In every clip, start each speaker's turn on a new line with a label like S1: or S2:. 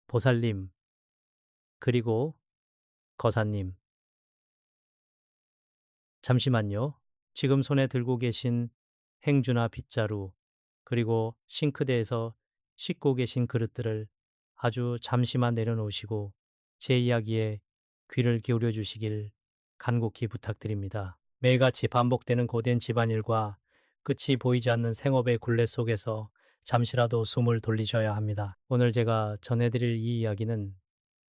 S1: 보살님, 그리고 거사님. 잠시만요. 지금 손에 들고 계신 행주나 빗자루, 그리고 싱크대에서 씻고 계신 그릇들을 아주 잠시만 내려놓으시고 제 이야기에 귀를 기울여 주시길 간곡히 부탁드립니다. 매일같이 반복되는 고된 집안일과 끝이 보이지 않는 생업의 굴레 속에서 잠시라도 숨을 돌리셔야 합니다. 오늘 제가 전해드릴 이 이야기는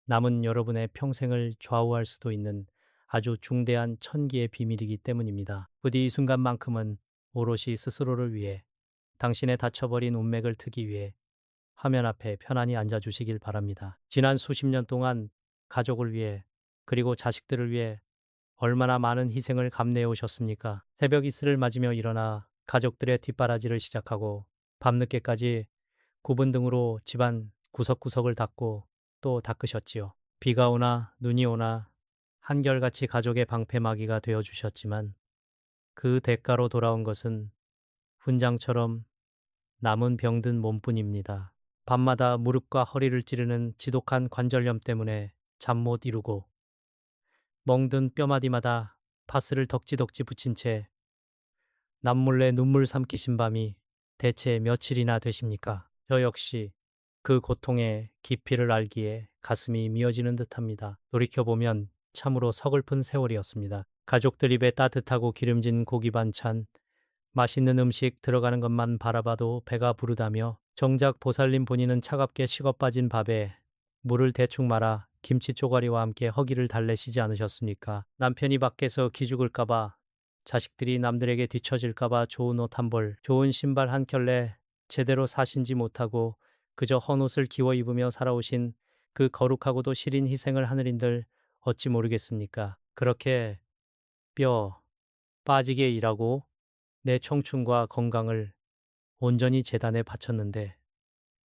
S1: 남은 여러분의 평생을 좌우할 수도 있는 아주 중대한 천기의 비밀이기 때문입니다. 부디 이 순간만큼은 오롯이 스스로를 위해, 당신의 닫혀버린 운맥을 트기 위해 화면 앞에 편안히 앉아주시길 바랍니다. 지난 수십 년 동안 가족을 위해, 그리고 자식들을 위해 얼마나 많은 희생을 감내해 오셨습니까? 새벽 이슬을 맞으며 일어나 가족들의 뒷바라지를 시작하고 밤늦게까지 구분 등으로 집안 구석구석을 닦고 또 닦으셨지요. 비가 오나 눈이 오나 한결같이 가족의 방패막이가 되어 주셨지만 그 대가로 돌아온 것은 훈장처럼 남은 병든 몸뿐입니다. 밤마다 무릎과 허리를 찌르는 지독한 관절염 때문에 잠 못 이루고 멍든 뼈마디마다 파스를 덕지덕지 붙인 채 남몰래 눈물 삼키신 밤이 대체 며칠이나 되십니까? 저 역시 그 고통의 깊이를 알기에 가슴이 미어지는 듯합니다. 돌이켜보면 참으로 서글픈 세월이었습니다. 가족들 입에 따뜻하고 기름진 고기 반찬, 맛있는 음식 들어가는 것만 바라봐도 배가 부르다며 정작 보살님 본인은 차갑게 식어 빠진 밥에 물을 대충 말아 김치 쪼가리와 함께 허기를 달래시지 않으셨습니까? 남편이 밖에서 기죽을까봐, 자식들이 남들에게 뒤처질까봐 좋은 옷 한 벌, 좋은 신발 한 켤레 제대로 사신지 못하고 그저 헌옷을 기워 입으며 살아오신 그 거룩하고도 시린 희생을 하늘인들 어찌 모르겠습니까? 그렇게 뼈 빠지게 일하고 내 청춘과 건강을 온전히 재단에 바쳤는데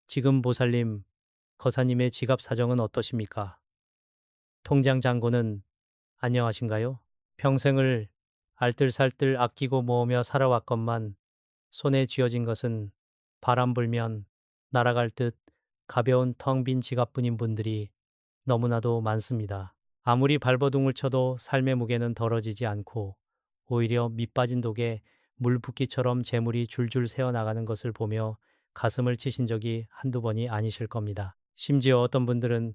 S1: 지금 보살님, 거사님의 지갑 사정은 어떠십니까? 통장 잔고는 안녕하신가요? 평생을 알뜰살뜰 아끼고 모으며 살아왔건만 손에 쥐어진 것은 바람 불면 날아갈 듯 가벼운 텅 빈 지갑뿐인 분들이 너무나도 많습니다. 아무리 발버둥을 쳐도 삶의 무게는 덜어지지 않고 오히려 밑빠진 독에 물 붓기처럼 재물이 줄줄 새어나가는 것을 보며 가슴을 치신 적이 한두 번이 아니실 겁니다. 심지어 어떤 분들은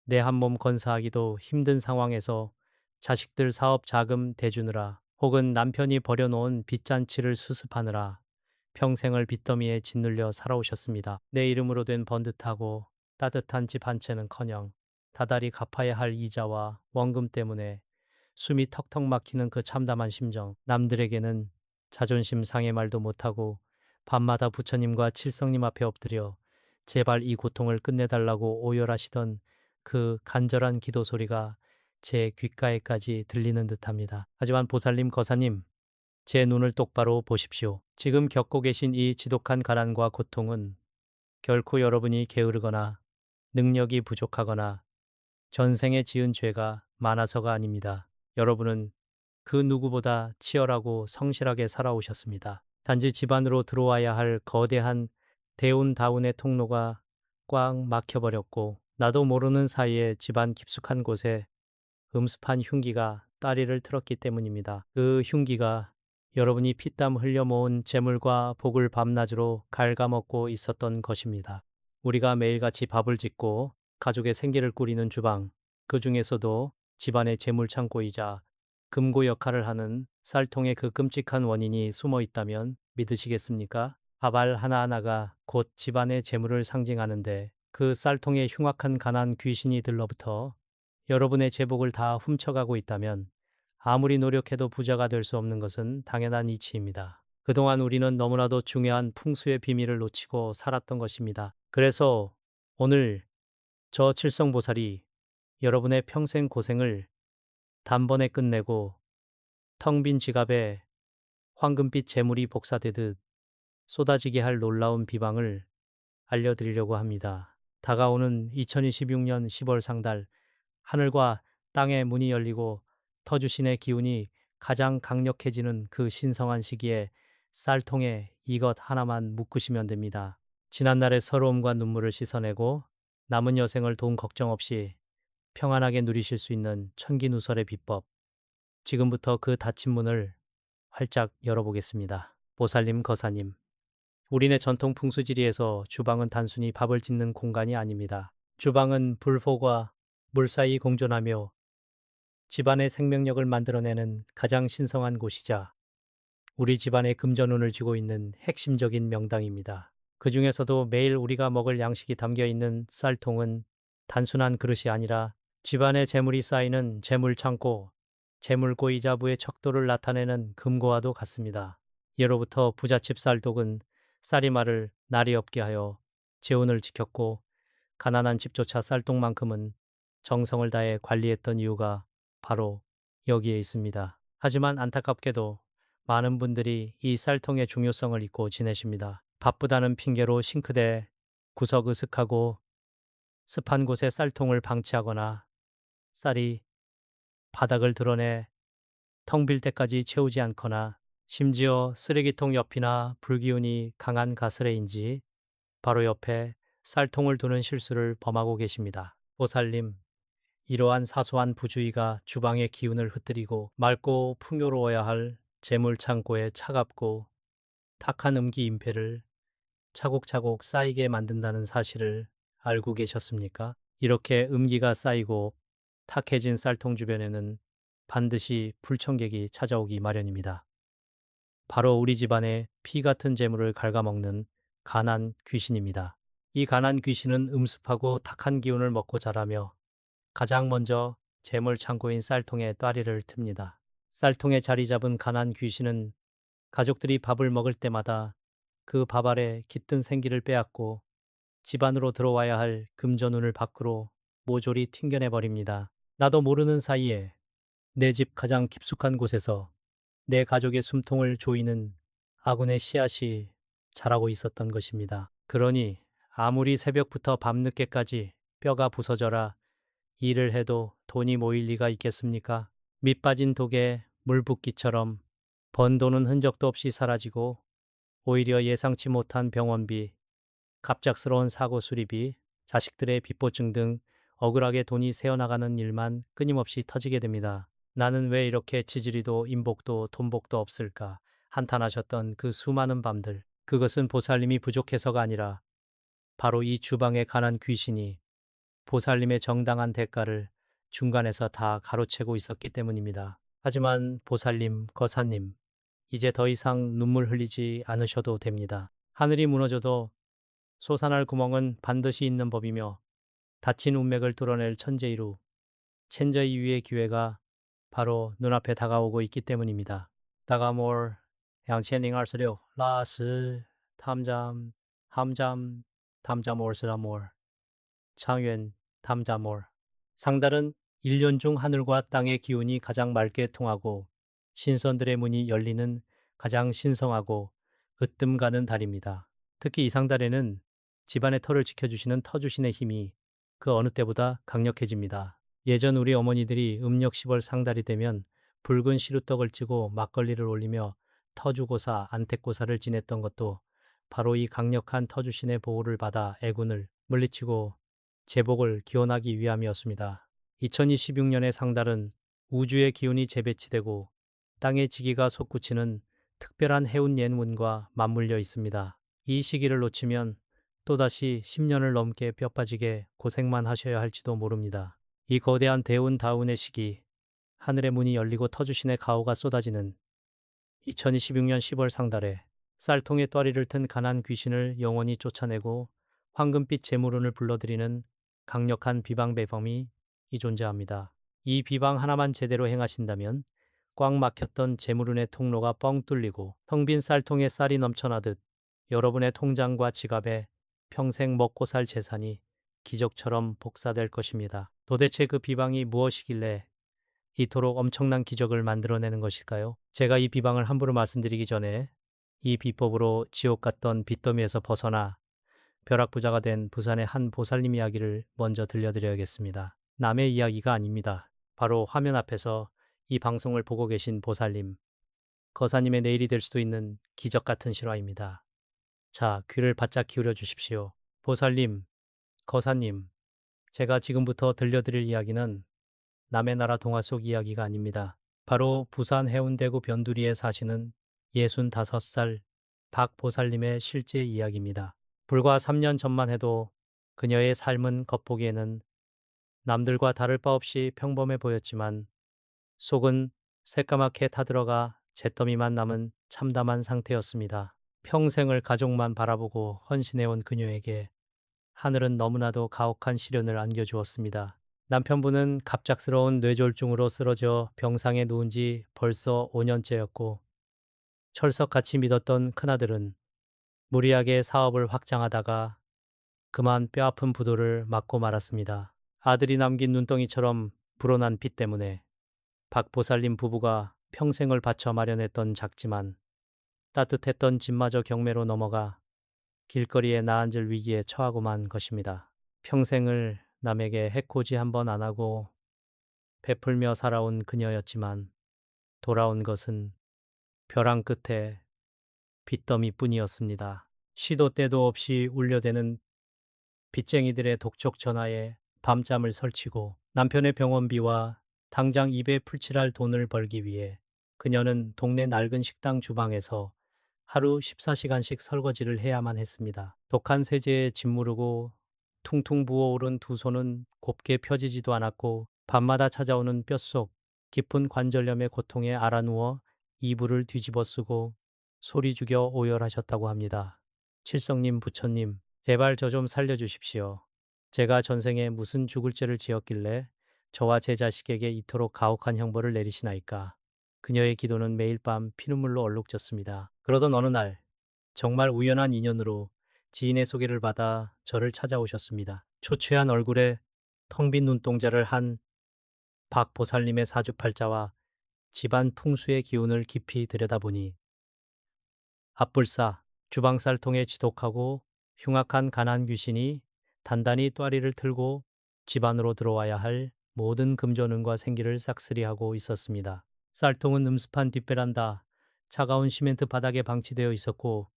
S1: 내 한 몸 건사하기도 힘든 상황에서 자식들 사업 자금 대주느라 혹은 남편이 버려놓은 빚잔치를 수습하느라 평생을 빚더미에 짓눌려 살아오셨습니다. 내 이름으로 된 번듯하고 따뜻한 집 한 채는커녕 다달이 갚아야 할 이자와 원금 때문에 숨이 턱턱 막히는 그 참담한 심정. 남들에게는 자존심 상해 말도 못하고 밤마다 부처님과 칠성님 앞에 엎드려 제발 이 고통을 끝내달라고 오열하시던 그 간절한 기도 소리가 제 귓가에까지 들리는 듯합니다. 하지만 보살님, 거사님, 제 눈을 똑바로 보십시오. 지금 겪고 계신 이 지독한 가난과 고통은 결코 여러분이 게으르거나 능력이 부족하거나 전생에 지은 죄가 많아서가 아닙니다. 여러분은 그 누구보다 치열하고 성실하게 살아오셨습니다. 단지 집안으로 들어와야 할 거대한 대운다운의 통로가 꽉 막혀버렸고 나도 모르는 사이에 집안 깊숙한 곳에 음습한 흉기가 따리를 틀었기 때문입니다. 그 흉기가 여러분이 피땀 흘려 모은 재물과 복을 밤낮으로 갉아먹고 있었던 것입니다. 우리가 매일같이 밥을 짓고 가족의 생계를 꾸리는 주방, 그 중에서도 집안의 재물창고이자 금고 역할을 하는 쌀통의 그 끔찍한 원인이 숨어 있다면 믿으시겠습니까? 밥알 하나하나가 곧 집안의 재물을 상징하는데 그 쌀통에 흉악한 가난 귀신이 들러붙어 여러분의 제복을 다 훔쳐가고 있다면 아무리 노력해도 부자가 될 수 없는 것은 당연한 이치입니다. 그동안 우리는 너무나도 중요한 풍수의 비밀을 놓치고 살았던 것입니다. 그래서 오늘 저 칠성보살이 여러분의 평생 고생을 단번에 끝내고 텅 빈 지갑에 황금빛 재물이 복사되듯 쏟아지게 할 놀라운 비방을 알려드리려고 합니다. 다가오는 2026년 10월 상달, 하늘과 땅의 문이 열리고 터주신의 기운이 가장 강력해지는 그 신성한 시기에 쌀통에 이것 하나만 묶으시면 됩니다. 지난날의 서러움과 눈물을 씻어내고 남은 여생을 돈 걱정 없이 평안하게 누리실 수 있는 천기누설의 비법. 지금부터 그 닫힌 문을 활짝 열어보겠습니다. 보살님, 거사님. 우리네 전통 풍수지리에서 주방은 단순히 밥을 짓는 공간이 아닙니다. 주방은 불호와 물 사이 공존하며 집안의 생명력을 만들어내는 가장 신성한 곳이자 우리 집안의 금전운을 쥐고 있는 핵심적인 명당입니다. 그 중에서도 매일 우리가 먹을 양식이 담겨 있는 쌀통은 단순한 그릇이 아니라 집안의 재물이 쌓이는 재물창고, 재물고이자부의 척도를 나타내는 금고와도 같습니다. 예로부터 부잣집 쌀독은 쌀이말을 날이 없게 하여 재운을 지켰고 가난한 집조차 쌀독만큼은 정성을 다해 관리했던 이유가 바로 여기에 있습니다. 하지만 안타깝게도 많은 분들이 이 쌀통의 중요성을 잊고 지내십니다. 바쁘다는 핑계로 싱크대 구석 으슥하고 습한 곳에 쌀통을 방치하거나 쌀이 바닥을 드러내 텅 빌 때까지 채우지 않거나 심지어 쓰레기통 옆이나 불기운이 강한 가스레인지 바로 옆에 쌀통을 두는 실수를 범하고 계십니다. 보살님, 이러한 사소한 부주의가 주방의 기운을 흩뜨리고 맑고 풍요로워야 할 재물 창고에 차갑고 탁한 음기 임패를 차곡차곡 쌓이게 만든다는 사실을 알고 계셨습니까? 이렇게 음기가 쌓이고 탁해진 쌀통 주변에는 반드시 불청객이 찾아오기 마련입니다. 바로 우리 집안의 피 같은 재물을 갉아먹는 가난 귀신입니다. 이 가난 귀신은 음습하고 탁한 기운을 먹고 자라며 가장 먼저 재물 창고인 쌀통에 따리를 틉니다. 쌀통에 자리 잡은 가난 귀신은 가족들이 밥을 먹을 때마다 그 밥 아래 깃든 생기를 빼앗고 집안으로 들어와야 할 금전운을 밖으로 모조리 튕겨내버립니다. 나도 모르는 사이에 내 집 가장 깊숙한 곳에서 내 가족의 숨통을 조이는 아군의 씨앗이 자라고 있었던 것입니다. 그러니 아무리 새벽부터 밤늦게까지 뼈가 부서져라 일을 해도 돈이 모일 리가 있겠습니까? 밑 빠진 독에 물 붓기처럼 번 돈은 흔적도 없이 사라지고 오히려 예상치 못한 병원비, 갑작스러운 사고 수리비, 자식들의 빚보증 등 억울하게 돈이 새어나가는 일만 끊임없이 터지게 됩니다. 나는 왜 이렇게 지지리도 인복도 돈복도 없을까 한탄하셨던 그 수많은 밤들. 그것은 보살님이 부족해서가 아니라 바로 이 주방에 관한 귀신이 보살님의 정당한 대가를 중간에서 다 가로채고 있었기 때문입니다. 하지만 보살님, 거사님, 이제 더 이상 눈물 흘리지 않으셔도 됩니다. 하늘이 무너져도 솟아날 구멍은 반드시 있는 법이며 닫힌 운맥을 뚫어낼 천재이루, 천재이 위의 기회가 바로 눈앞에 다가오고 있기 때문입니다. 다가몰 양千零26 라스 탐잠 함잠 탐잠올 스라몰 창현 탐자몰 상달은 1년 중 하늘과 땅의 기운이 가장 맑게 통하고 신선들의 문이 열리는 가장 신성하고 으뜸 가는 달입니다. 특히 이 상달에는 집안의 터를 지켜주시는 터주신의 힘이 그 어느 때보다 강력해집니다. 예전 우리 어머니들이 음력 10월 상달이 되면 붉은 시루떡을 찌고 막걸리를 올리며 터주고사, 안택고사를 지냈던 것도 바로 이 강력한 터주신의 보호를 받아 애군을 물리치고 제복을 기원하기 위함이었습니다. 2026년의 상달은 우주의 기운이 재배치되고 땅의 지기가 솟구치는 특별한 해운 예운과 맞물려 있습니다. 이 시기를 놓치면 또다시 10년을 넘게 뼈 빠지게 고생만 하셔야 할지도 모릅니다. 이 거대한 대운 다운의 시기, 하늘의 문이 열리고 터주신의 가호가 쏟아지는 2026년 10월 상달에 쌀통에 또아리를 튼 가난 귀신을 영원히 쫓아내고 황금빛 재물운을 불러들이는 강력한 비방 배범이 존재합니다. 이 비방 하나만 제대로 행하신다면 꽉 막혔던 재물운의 통로가 뻥 뚫리고 텅 빈 쌀통에 쌀이 넘쳐나듯 여러분의 통장과 지갑에 평생 먹고 살 재산이 기적처럼 복사될 것입니다. 도대체 그 비방이 무엇이길래 이토록 엄청난 기적을 만들어내는 것일까요? 제가 이 비방을 함부로 말씀드리기 전에 이 비법으로 지옥 갔던 빚더미에서 벗어나 벼락부자가 된 부산의 한 보살님 이야기를 먼저 들려드려야겠습니다. 남의 이야기가 아닙니다. 바로 화면 앞에서 이 방송을 보고 계신 보살님, 거사님의 내일이 될 수도 있는 기적 같은 실화입니다. 자, 귀를 바짝 기울여 주십시오. 보살님, 거사님, 제가 지금부터 들려드릴 이야기는 남의 나라 동화 속 이야기가 아닙니다. 바로 부산 해운대구 변두리에 사시는 65살 박보살님의 실제 이야기입니다. 불과 3년 전만 해도 그녀의 삶은 겉보기에는 남들과 다를 바 없이 평범해 보였지만 속은 새까맣게 타들어가 잿더미만 남은 참담한 상태였습니다. 평생을 가족만 바라보고 헌신해온 그녀에게 하늘은 너무나도 가혹한 시련을 안겨주었습니다. 남편분은 갑작스러운 뇌졸중으로 쓰러져 병상에 누운 지 벌써 5년째였고 철석같이 믿었던 큰아들은 무리하게 사업을 확장하다가 그만 뼈아픈 부도를 맞고 말았습니다. 아들이 남긴 눈덩이처럼 불어난 빚 때문에 박보살님 부부가 평생을 바쳐 마련했던 작지만 따뜻했던 집마저 경매로 넘어가 길거리에 나앉을 위기에 처하고만 것입니다. 평생을 남에게 해코지 한 번 안 하고 베풀며 살아온 그녀였지만 돌아온 것은 벼랑 끝에 빚더미뿐이었습니다. 시도 때도 없이 울려대는 빚쟁이들의 독촉 전화에 밤잠을 설치고 남편의 병원비와 당장 입에 풀칠할 돈을 벌기 위해 그녀는 동네 낡은 식당 주방에서 하루 14시간씩 설거지를 해야만 했습니다. 독한 세제에 짓무르고 퉁퉁 부어오른 두 손은 곱게 펴지지도 않았고 밤마다 찾아오는 뼛속 깊은 관절염의 고통에 알아누워 이불을 뒤집어 쓰고 소리 죽여 오열하셨다고 합니다. 칠성님 부처님, 제발 저 좀 살려주십시오. 제가 전생에 무슨 죽을 죄를 지었길래 저와 제 자식에게 이토록 가혹한 형벌을 내리시나이까. 그녀의 기도는 매일 밤 피눈물로 얼룩졌습니다. 그러던 어느 날 정말 우연한 인연으로 지인의 소개를 받아 저를 찾아오셨습니다. 초췌한 얼굴에 텅 빈 눈동자를 한 박보살님의 사주팔자와 집안 풍수의 기운을 깊이 들여다보니 앞불사, 주방쌀통에 지독하고 흉악한 가난 귀신이 단단히 또아리를 틀고 집 안으로 들어와야 할 모든 금전운과 생기를 싹쓸이하고 있었습니다. 쌀통은 음습한 뒷베란다, 차가운 시멘트 바닥에 방치되어 있었고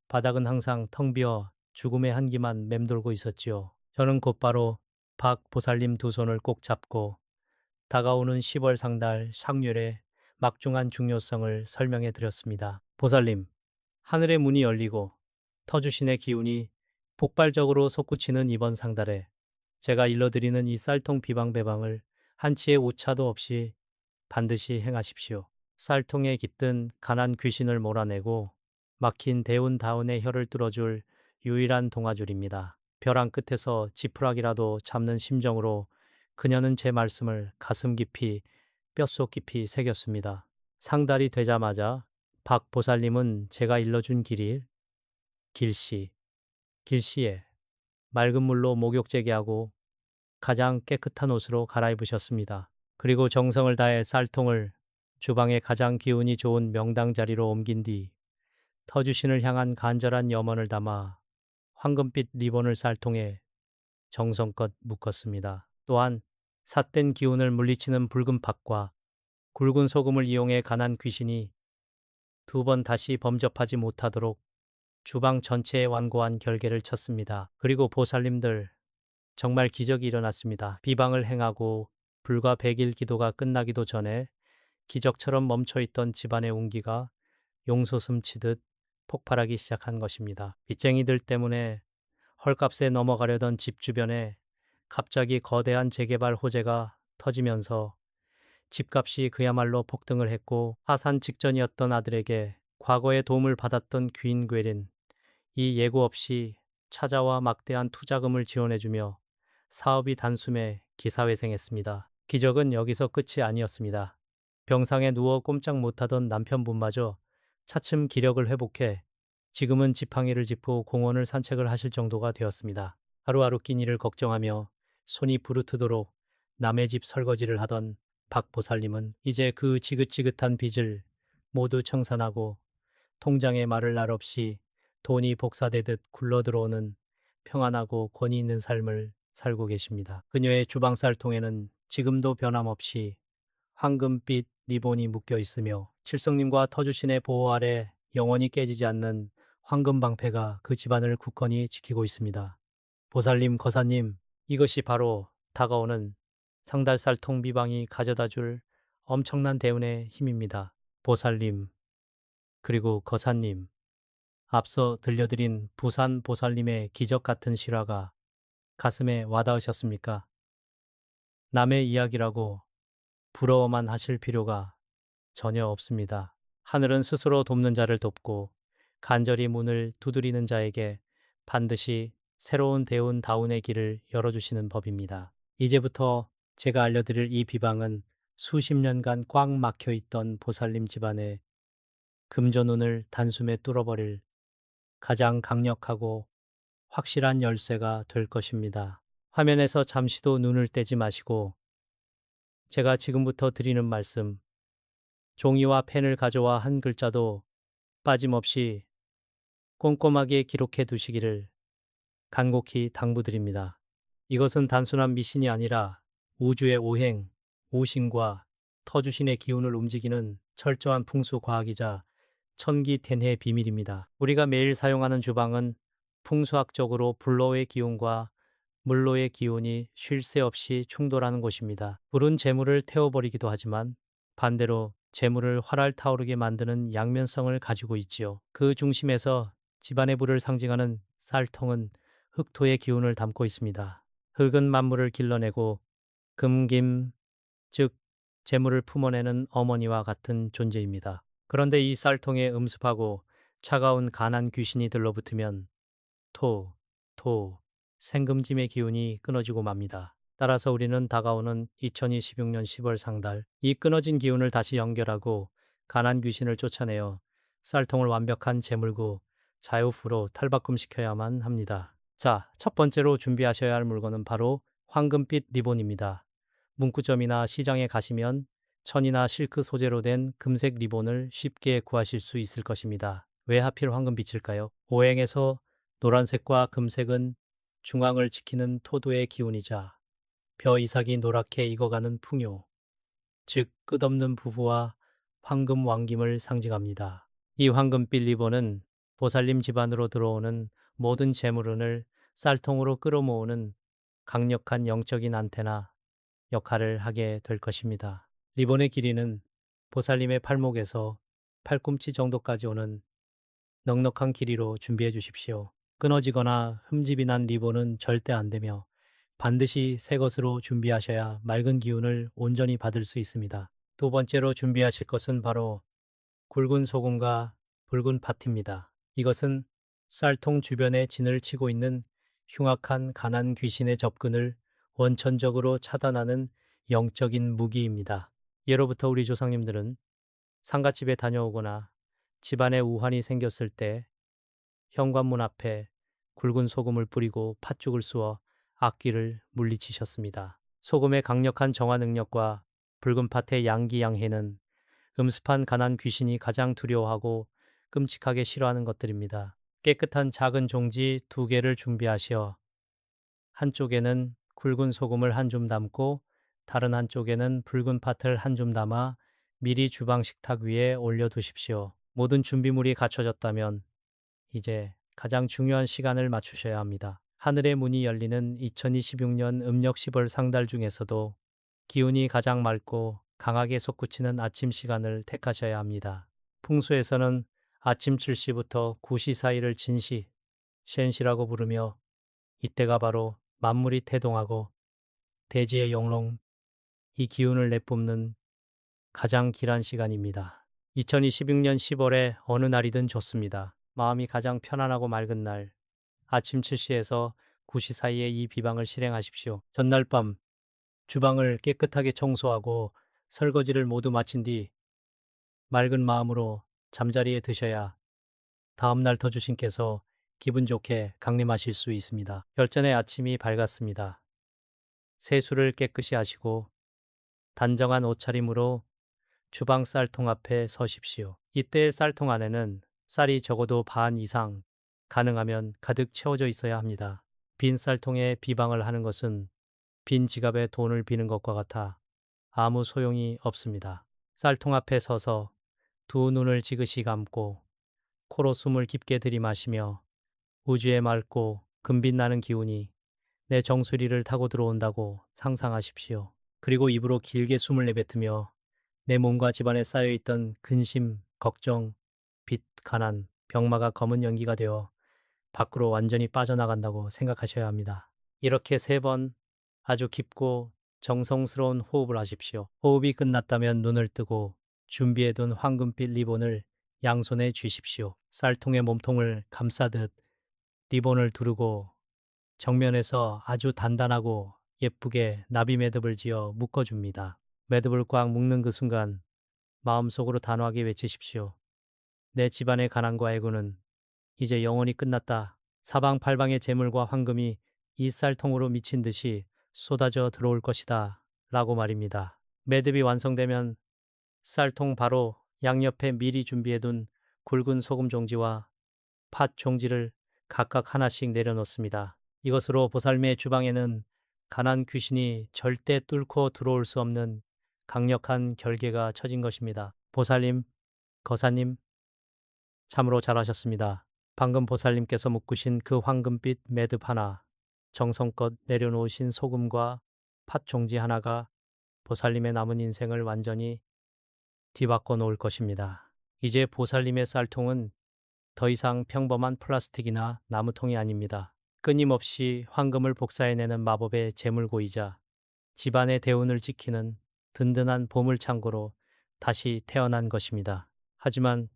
S1: 바닥은 항상 텅 비어 죽음의 한기만 맴돌고 있었지요. 저는 곧바로 박 보살님 두 손을 꼭 잡고 다가오는 10월 상달 상률의 막중한 중요성을 설명해 드렸습니다. 보살님, 하늘의 문이 열리고 터주신의 기운이 폭발적으로 솟구치는 이번 상달에 제가 일러드리는 이 쌀통 비방배방을 한치의 오차도 없이 반드시 행하십시오. 쌀통에 깃든 가난 귀신을 몰아내고 막힌 대운 다운의 혀를 뚫어줄 유일한 동아줄입니다. 벼랑 끝에서 지푸라기라도 잡는 심정으로 그녀는 제 말씀을 가슴 깊이 뼛속 깊이 새겼습니다. 상달이 되자마자 박 보살님은 제가 일러준 길시에 맑은 물로 목욕 재개하고 가장 깨끗한 옷으로 갈아입으셨습니다. 그리고 정성을 다해 쌀통을 주방의 가장 기운이 좋은 명당 자리로 옮긴 뒤 터주신을 향한 간절한 염원을 담아 황금빛 리본을 쌀통에 정성껏 묶었습니다. 또한 삿된 기운을 물리치는 붉은 팥과 굵은 소금을 이용해 가난 귀신이 두 번 다시 범접하지 못하도록 주방 전체에 완고한 결계를 쳤습니다. 그리고 보살님들, 정말 기적이 일어났습니다. 비방을 행하고 불과 100일 기도가 끝나기도 전에 기적처럼 멈춰있던 집안의 운기가 용솟음 치듯 폭발하기 시작한 것입니다. 빚쟁이들 때문에 헐값에 넘어가려던 집 주변에 갑자기 거대한 재개발 호재가 터지면서 집값이 그야말로 폭등을 했고 하산 직전이었던 아들에게 과거에 도움을 받았던 귀인 괴린 이 예고 없이 찾아와 막대한 투자금을 지원해주며 사업이 단숨에 기사회생했습니다. 기적은 여기서 끝이 아니었습니다. 병상에 누워 꼼짝 못하던 남편분마저 차츰 기력을 회복해 지금은 지팡이를 짚고 공원을 산책을 하실 정도가 되었습니다. 하루하루 끼니를 걱정하며 손이 부르트도록 남의 집 설거지를 하던 박 보살님은 이제 그 지긋지긋한 빚을 모두 청산하고 통장에 말을 날 없이 돈이 복사되듯 굴러들어오는 평안하고 권위 있는 삶을 살고 계십니다. 그녀의 주방쌀통에는 지금도 변함없이 황금빛 리본이 묶여 있으며 칠성님과 터주신의 보호 아래 영원히 깨지지 않는 황금 방패가 그 집안을 굳건히 지키고 있습니다. 보살님, 거사님, 이것이 바로 다가오는 상달살통 비방이 가져다 줄 엄청난 대운의 힘입니다. 보살님, 그리고 거사님, 앞서 들려드린 부산 보살님의 기적 같은 실화가 가슴에 와닿으셨습니까? 남의 이야기라고 부러워만 하실 필요가 전혀 없습니다. 하늘은 스스로 돕는 자를 돕고 간절히 문을 두드리는 자에게 반드시 새로운 대운 다운의 길을 열어주시는 법입니다. 이제부터 제가 알려드릴 이 비방은 수십 년간 꽉 막혀 있던 보살님 집안의 금전운을 단숨에 뚫어버릴 가장 강력하고 확실한 열쇠가 될 것입니다. 화면에서 잠시도 눈을 떼지 마시고 제가 지금부터 드리는 말씀, 종이와 펜을 가져와 한 글자도 빠짐없이 꼼꼼하게 기록해 두시기를 간곡히 당부드립니다. 이것은 단순한 미신이 아니라 우주의 오행, 오신과 터주신의 기운을 움직이는 철저한 풍수 과학이자 천기텐의 비밀입니다. 우리가 매일 사용하는 주방은 풍수학적으로 불로의 기운과 물로의 기운이 쉴 새 없이 충돌하는 곳입니다. 불은 재물을 태워버리기도 하지만 반대로 재물을 활활 타오르게 만드는 양면성을 가지고 있지요. 그 중심에서 집안의 불을 상징하는 쌀통은 흑토의 기운을 담고 있습니다. 흙은 만물을 길러내고 금김, 즉 재물을 품어내는 어머니와 같은 존재입니다. 그런데 이 쌀통에 음습하고 차가운 간한 귀신이 들러붙으면 토, 생금짐의 기운이 끊어지고 맙니다. 따라서 우리는 다가오는 2026년 10월 상달 이 끊어진 기운을 다시 연결하고 간한 귀신을 쫓아내어 쌀통을 완벽한 재물구 자유후로 탈바꿈시켜야만 합니다. 자, 첫 번째로 준비하셔야 할 물건은 바로 황금빛 리본입니다. 문구점이나 시장에 가시면 천이나 실크 소재로 된 금색 리본을 쉽게 구하실 수 있을 것입니다. 왜 하필 황금빛일까요? 오행에서 노란색과 금색은 중앙을 지키는 토도의 기운이자 벼 이삭이 노랗게 익어가는 풍요, 즉 끝없는 부부와 황금 왕김을 상징합니다. 이 황금빛 리본은 보살님 집안으로 들어오는 모든 재물운을 쌀통으로 끌어모으는 강력한 영적인 안테나 역할을 하게 될 것입니다. 리본의 길이는 보살님의 팔목에서 팔꿈치 정도까지 오는 넉넉한 길이로 준비해 주십시오. 끊어지거나 흠집이 난 리본은 절대 안 되며 반드시 새 것으로 준비하셔야 맑은 기운을 온전히 받을 수 있습니다. 두 번째로 준비하실 것은 바로 굵은 소금과 붉은 팥입니다. 이것은 쌀통 주변에 진을 치고 있는 흉악한 가난 귀신의 접근을 원천적으로 차단하는 영적인 무기입니다. 예로부터 우리 조상님들은 상갓집에 다녀오거나 집안에 우환이 생겼을 때 현관문 앞에 굵은 소금을 뿌리고 팥죽을 쑤어 악귀를 물리치셨습니다. 소금의 강력한 정화 능력과 붉은 팥의 양기양해는 음습한 가난 귀신이 가장 두려워하고 끔찍하게 싫어하는 것들입니다. 깨끗한 작은 종지 2개를 준비하시어 한쪽에는 굵은 소금을 한 줌 담고 다른 한쪽에는 붉은 팥을 한 줌 담아 미리 주방 식탁 위에 올려두십시오. 모든 준비물이 갖춰졌다면 이제 가장 중요한 시간을 맞추셔야 합니다. 하늘의 문이 열리는 2026년 음력 10월 상달 중에서도 기운이 가장 맑고 강하게 솟구치는 아침 시간을 택하셔야 합니다. 풍수에서는 아침 7시부터 9시 사이를 진시, 셴시라고 부르며 이때가 바로 만물이 태동하고 대지의 영롱, 이 기운을 내뿜는 가장 길한 시간입니다. 2026년 10월에 어느 날이든 좋습니다. 마음이 가장 편안하고 맑은 날, 아침 7시에서 9시 사이에 이 비방을 실행하십시오. 전날 밤 주방을 깨끗하게 청소하고 설거지를 모두 마친 뒤 맑은 마음으로 잠자리에 드셔야 다음날 터주신께서 기분 좋게 강림하실 수 있습니다. 결전의 아침이 밝았습니다. 세수를 깨끗이 하시고 단정한 옷차림으로 주방 쌀통 앞에 서십시오. 이때 쌀통 안에는 쌀이 적어도 반 이상, 가능하면 가득 채워져 있어야 합니다. 빈 쌀통에 비방을 하는 것은 빈 지갑에 돈을 비는 것과 같아 아무 소용이 없습니다. 쌀통 앞에 서서 두 눈을 지그시 감고 코로 숨을 깊게 들이마시며 우주의 맑고 금빛나는 기운이 내 정수리를 타고 들어온다고 상상하십시오. 그리고 입으로 길게 숨을 내뱉으며 내 몸과 집안에 쌓여있던 근심, 걱정, 빚, 가난, 병마가 검은 연기가 되어 밖으로 완전히 빠져나간다고 생각하셔야 합니다. 이렇게 3번 아주 깊고 정성스러운 호흡을 하십시오. 호흡이 끝났다면 눈을 뜨고 준비해둔 황금빛 리본을 양손에 쥐십시오. 쌀통에 몸통을 감싸듯 리본을 두르고 정면에서 아주 단단하고 예쁘게 나비 매듭을 지어 묶어줍니다. 매듭을 꽉 묶는 그 순간 마음속으로 단호하게 외치십시오. 내 집안의 가난과 애고는 이제 영원히 끝났다. 사방팔방의 재물과 황금이 이 쌀통으로 미친 듯이 쏟아져 들어올 것이다. 라고 말입니다. 매듭이 완성되면 쌀통 바로 양옆에 미리 준비해둔 굵은 소금 종지와 팥 종지를 각각 하나씩 내려놓습니다. 이것으로 보살미의 주방에는 가난 귀신이 절대 뚫고 들어올 수 없는 강력한 결계가 쳐진 것입니다. 보살님, 거사님, 참으로 잘하셨습니다. 방금 보살님께서 묶으신 그 황금빛 매듭 하나, 정성껏 내려놓으신 소금과 팥 종지 하나가 보살님의 남은 인생을 완전히 뒤바꿔 놓을 것입니다. 이제 보살님의 쌀통은 더 이상 평범한 플라스틱이나 나무통이 아닙니다. 끊임없이 황금을 복사해내는 마법의 재물고이자 집안의 대운을 지키는 든든한 보물창고로 다시 태어난 것입니다. 하지만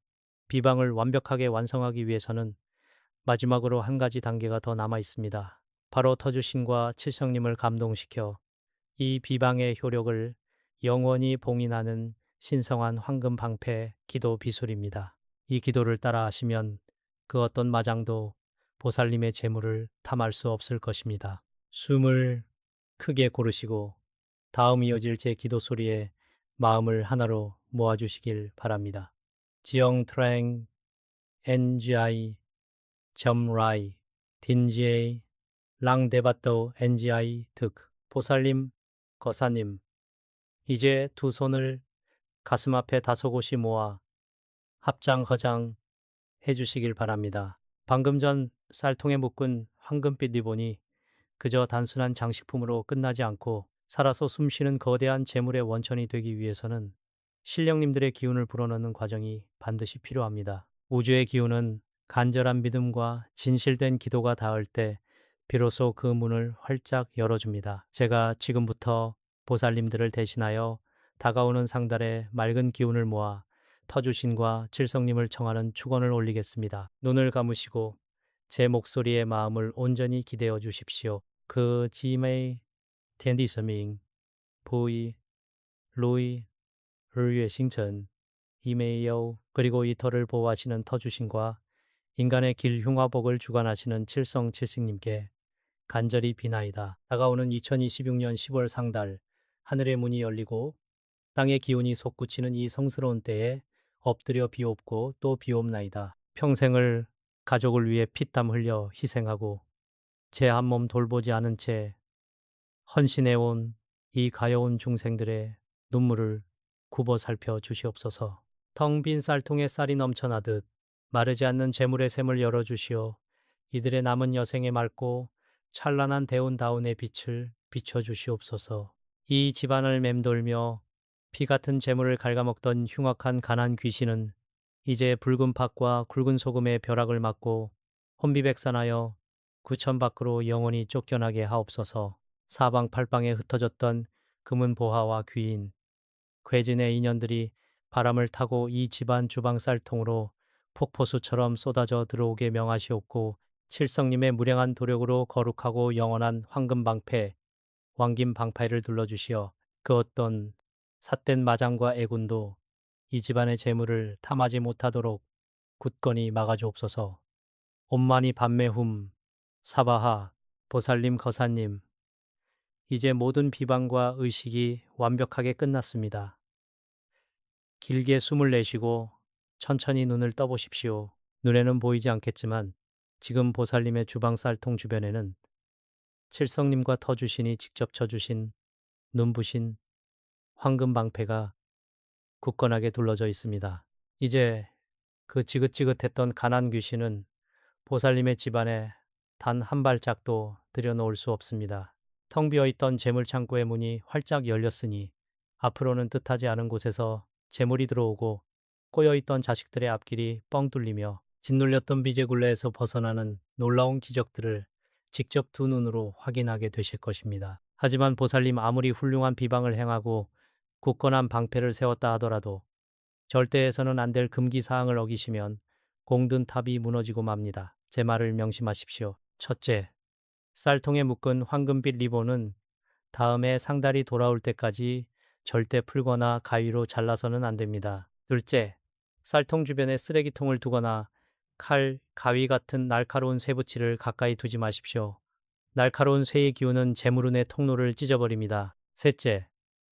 S1: 비방을 완벽하게 완성하기 위해서는 마지막으로 한 가지 단계가 더 남아 있습니다. 바로 터주신과 칠성님을 감동시켜 이 비방의 효력을 영원히 봉인하는 신성한 황금 방패 기도 비술입니다. 이 기도를 따라 하시면 그 어떤 마장도 보살님의 재물을 탐할 수 없을 것입니다. 숨을 크게 고르시고 다음 이어질 제 기도 소리에 마음을 하나로 모아주시길 바랍니다. 지영 트랭 NGI 점라이 딘지에이 랑데바또 NGI 득 보살님 거사님 이제 두 손을 가슴 앞에 다소곳이 모아 합장허장 해주시길 바랍니다. 방금 전 쌀통에 묶은 황금빛 리본이 그저 단순한 장식품으로 끝나지 않고 살아서 숨쉬는 거대한 재물의 원천이 되기 위해서는 신령님들의 기운을 불어넣는 과정이 반드시 필요합니다. 우주의 기운은 간절한 믿음과 진실된 기도가 닿을 때 비로소 그 문을 활짝 열어줍니다. 제가 지금부터 보살님들을 대신하여 다가오는 상달의 맑은 기운을 모아 터주신과 칠성님을 청하는 축원을 올리겠습니다. 눈을 감으시고 제 목소리에 마음을 온전히 기대어 주십시오. 그 지메이 텐디서밍 보이 로이 을유의 싱천 이메이여 그리고 이 터를 보호하시는 터주신과 인간의 길 흉화복을 주관하시는 칠성칠승님께 간절히 비나이다. 다가오는 2026년 10월 상달 하늘의 문이 열리고 땅의 기운이 솟구치는 이 성스러운 때에 엎드려 비옵고 또 비옵나이다. 평생을 가족을 위해 피땀 흘려 희생하고 제 한 몸 돌보지 않은 채 헌신해온 이 가여운 중생들의 눈물을 굽어 살펴 주시옵소서. 텅 빈 쌀통에 쌀이 넘쳐나듯 마르지 않는 재물의 샘을 열어주시어 이들의 남은 여생에 맑고 찬란한 대운다운의 빛을 비춰주시옵소서. 이 집안을 맴돌며 피 같은 재물을 갉아먹던 흉악한 가난 귀신은 이제 붉은 팥과 굵은 소금의 벼락을 맞고 혼비백산하여 구천 밖으로 영원히 쫓겨나게 하옵소서. 사방팔방에 흩어졌던 금은 보화와 귀인, 괴진의 인연들이 바람을 타고 이 집안 주방 쌀통으로 폭포수처럼 쏟아져 들어오게 명하시옵고 칠성님의 무량한 도력으로 거룩하고 영원한 황금방패, 왕김방패를 둘러주시어 그 어떤 삿된 마장과 애군도 이 집안의 재물을 탐하지 못하도록 굳건히 막아주옵소서. 옴마니 밤매훔 사바하 보살님 거사님 이제 모든 비방과 의식이 완벽하게 끝났습니다. 길게 숨을 내쉬고 천천히 눈을 떠보십시오. 눈에는 보이지 않겠지만 지금 보살님의 주방 쌀통 주변에는 칠성님과 터주신이 직접 쳐주신 눈부신 황금 방패가 굳건하게 둘러져 있습니다. 이제 그 지긋지긋했던 가난 귀신은 보살님의 집안에 단 한 발짝도 들여놓을 수 없습니다. 텅 비어있던 재물창고의 문이 활짝 열렸으니 앞으로는 뜻하지 않은 곳에서 재물이 들어오고 꼬여있던 자식들의 앞길이 뻥 뚫리며 짓눌렸던 비제굴레에서 벗어나는 놀라운 기적들을 직접 두 눈으로 확인하게 되실 것입니다. 하지만 보살님 아무리 훌륭한 비방을 행하고 굳건한 방패를 세웠다 하더라도 절대 해서는 안 될 금기사항을 어기시면 공든 탑이 무너지고 맙니다. 제 말을 명심하십시오. 첫째, 쌀통에 묶은 황금빛 리본은 다음에 상달이 돌아올 때까지 절대 풀거나 가위로 잘라서는 안 됩니다. 둘째, 쌀통 주변에 쓰레기통을 두거나 칼, 가위 같은 날카로운 쇠붙이를 가까이 두지 마십시오. 날카로운 쇠의 기운은 재물운의 통로를 찢어버립니다. 셋째,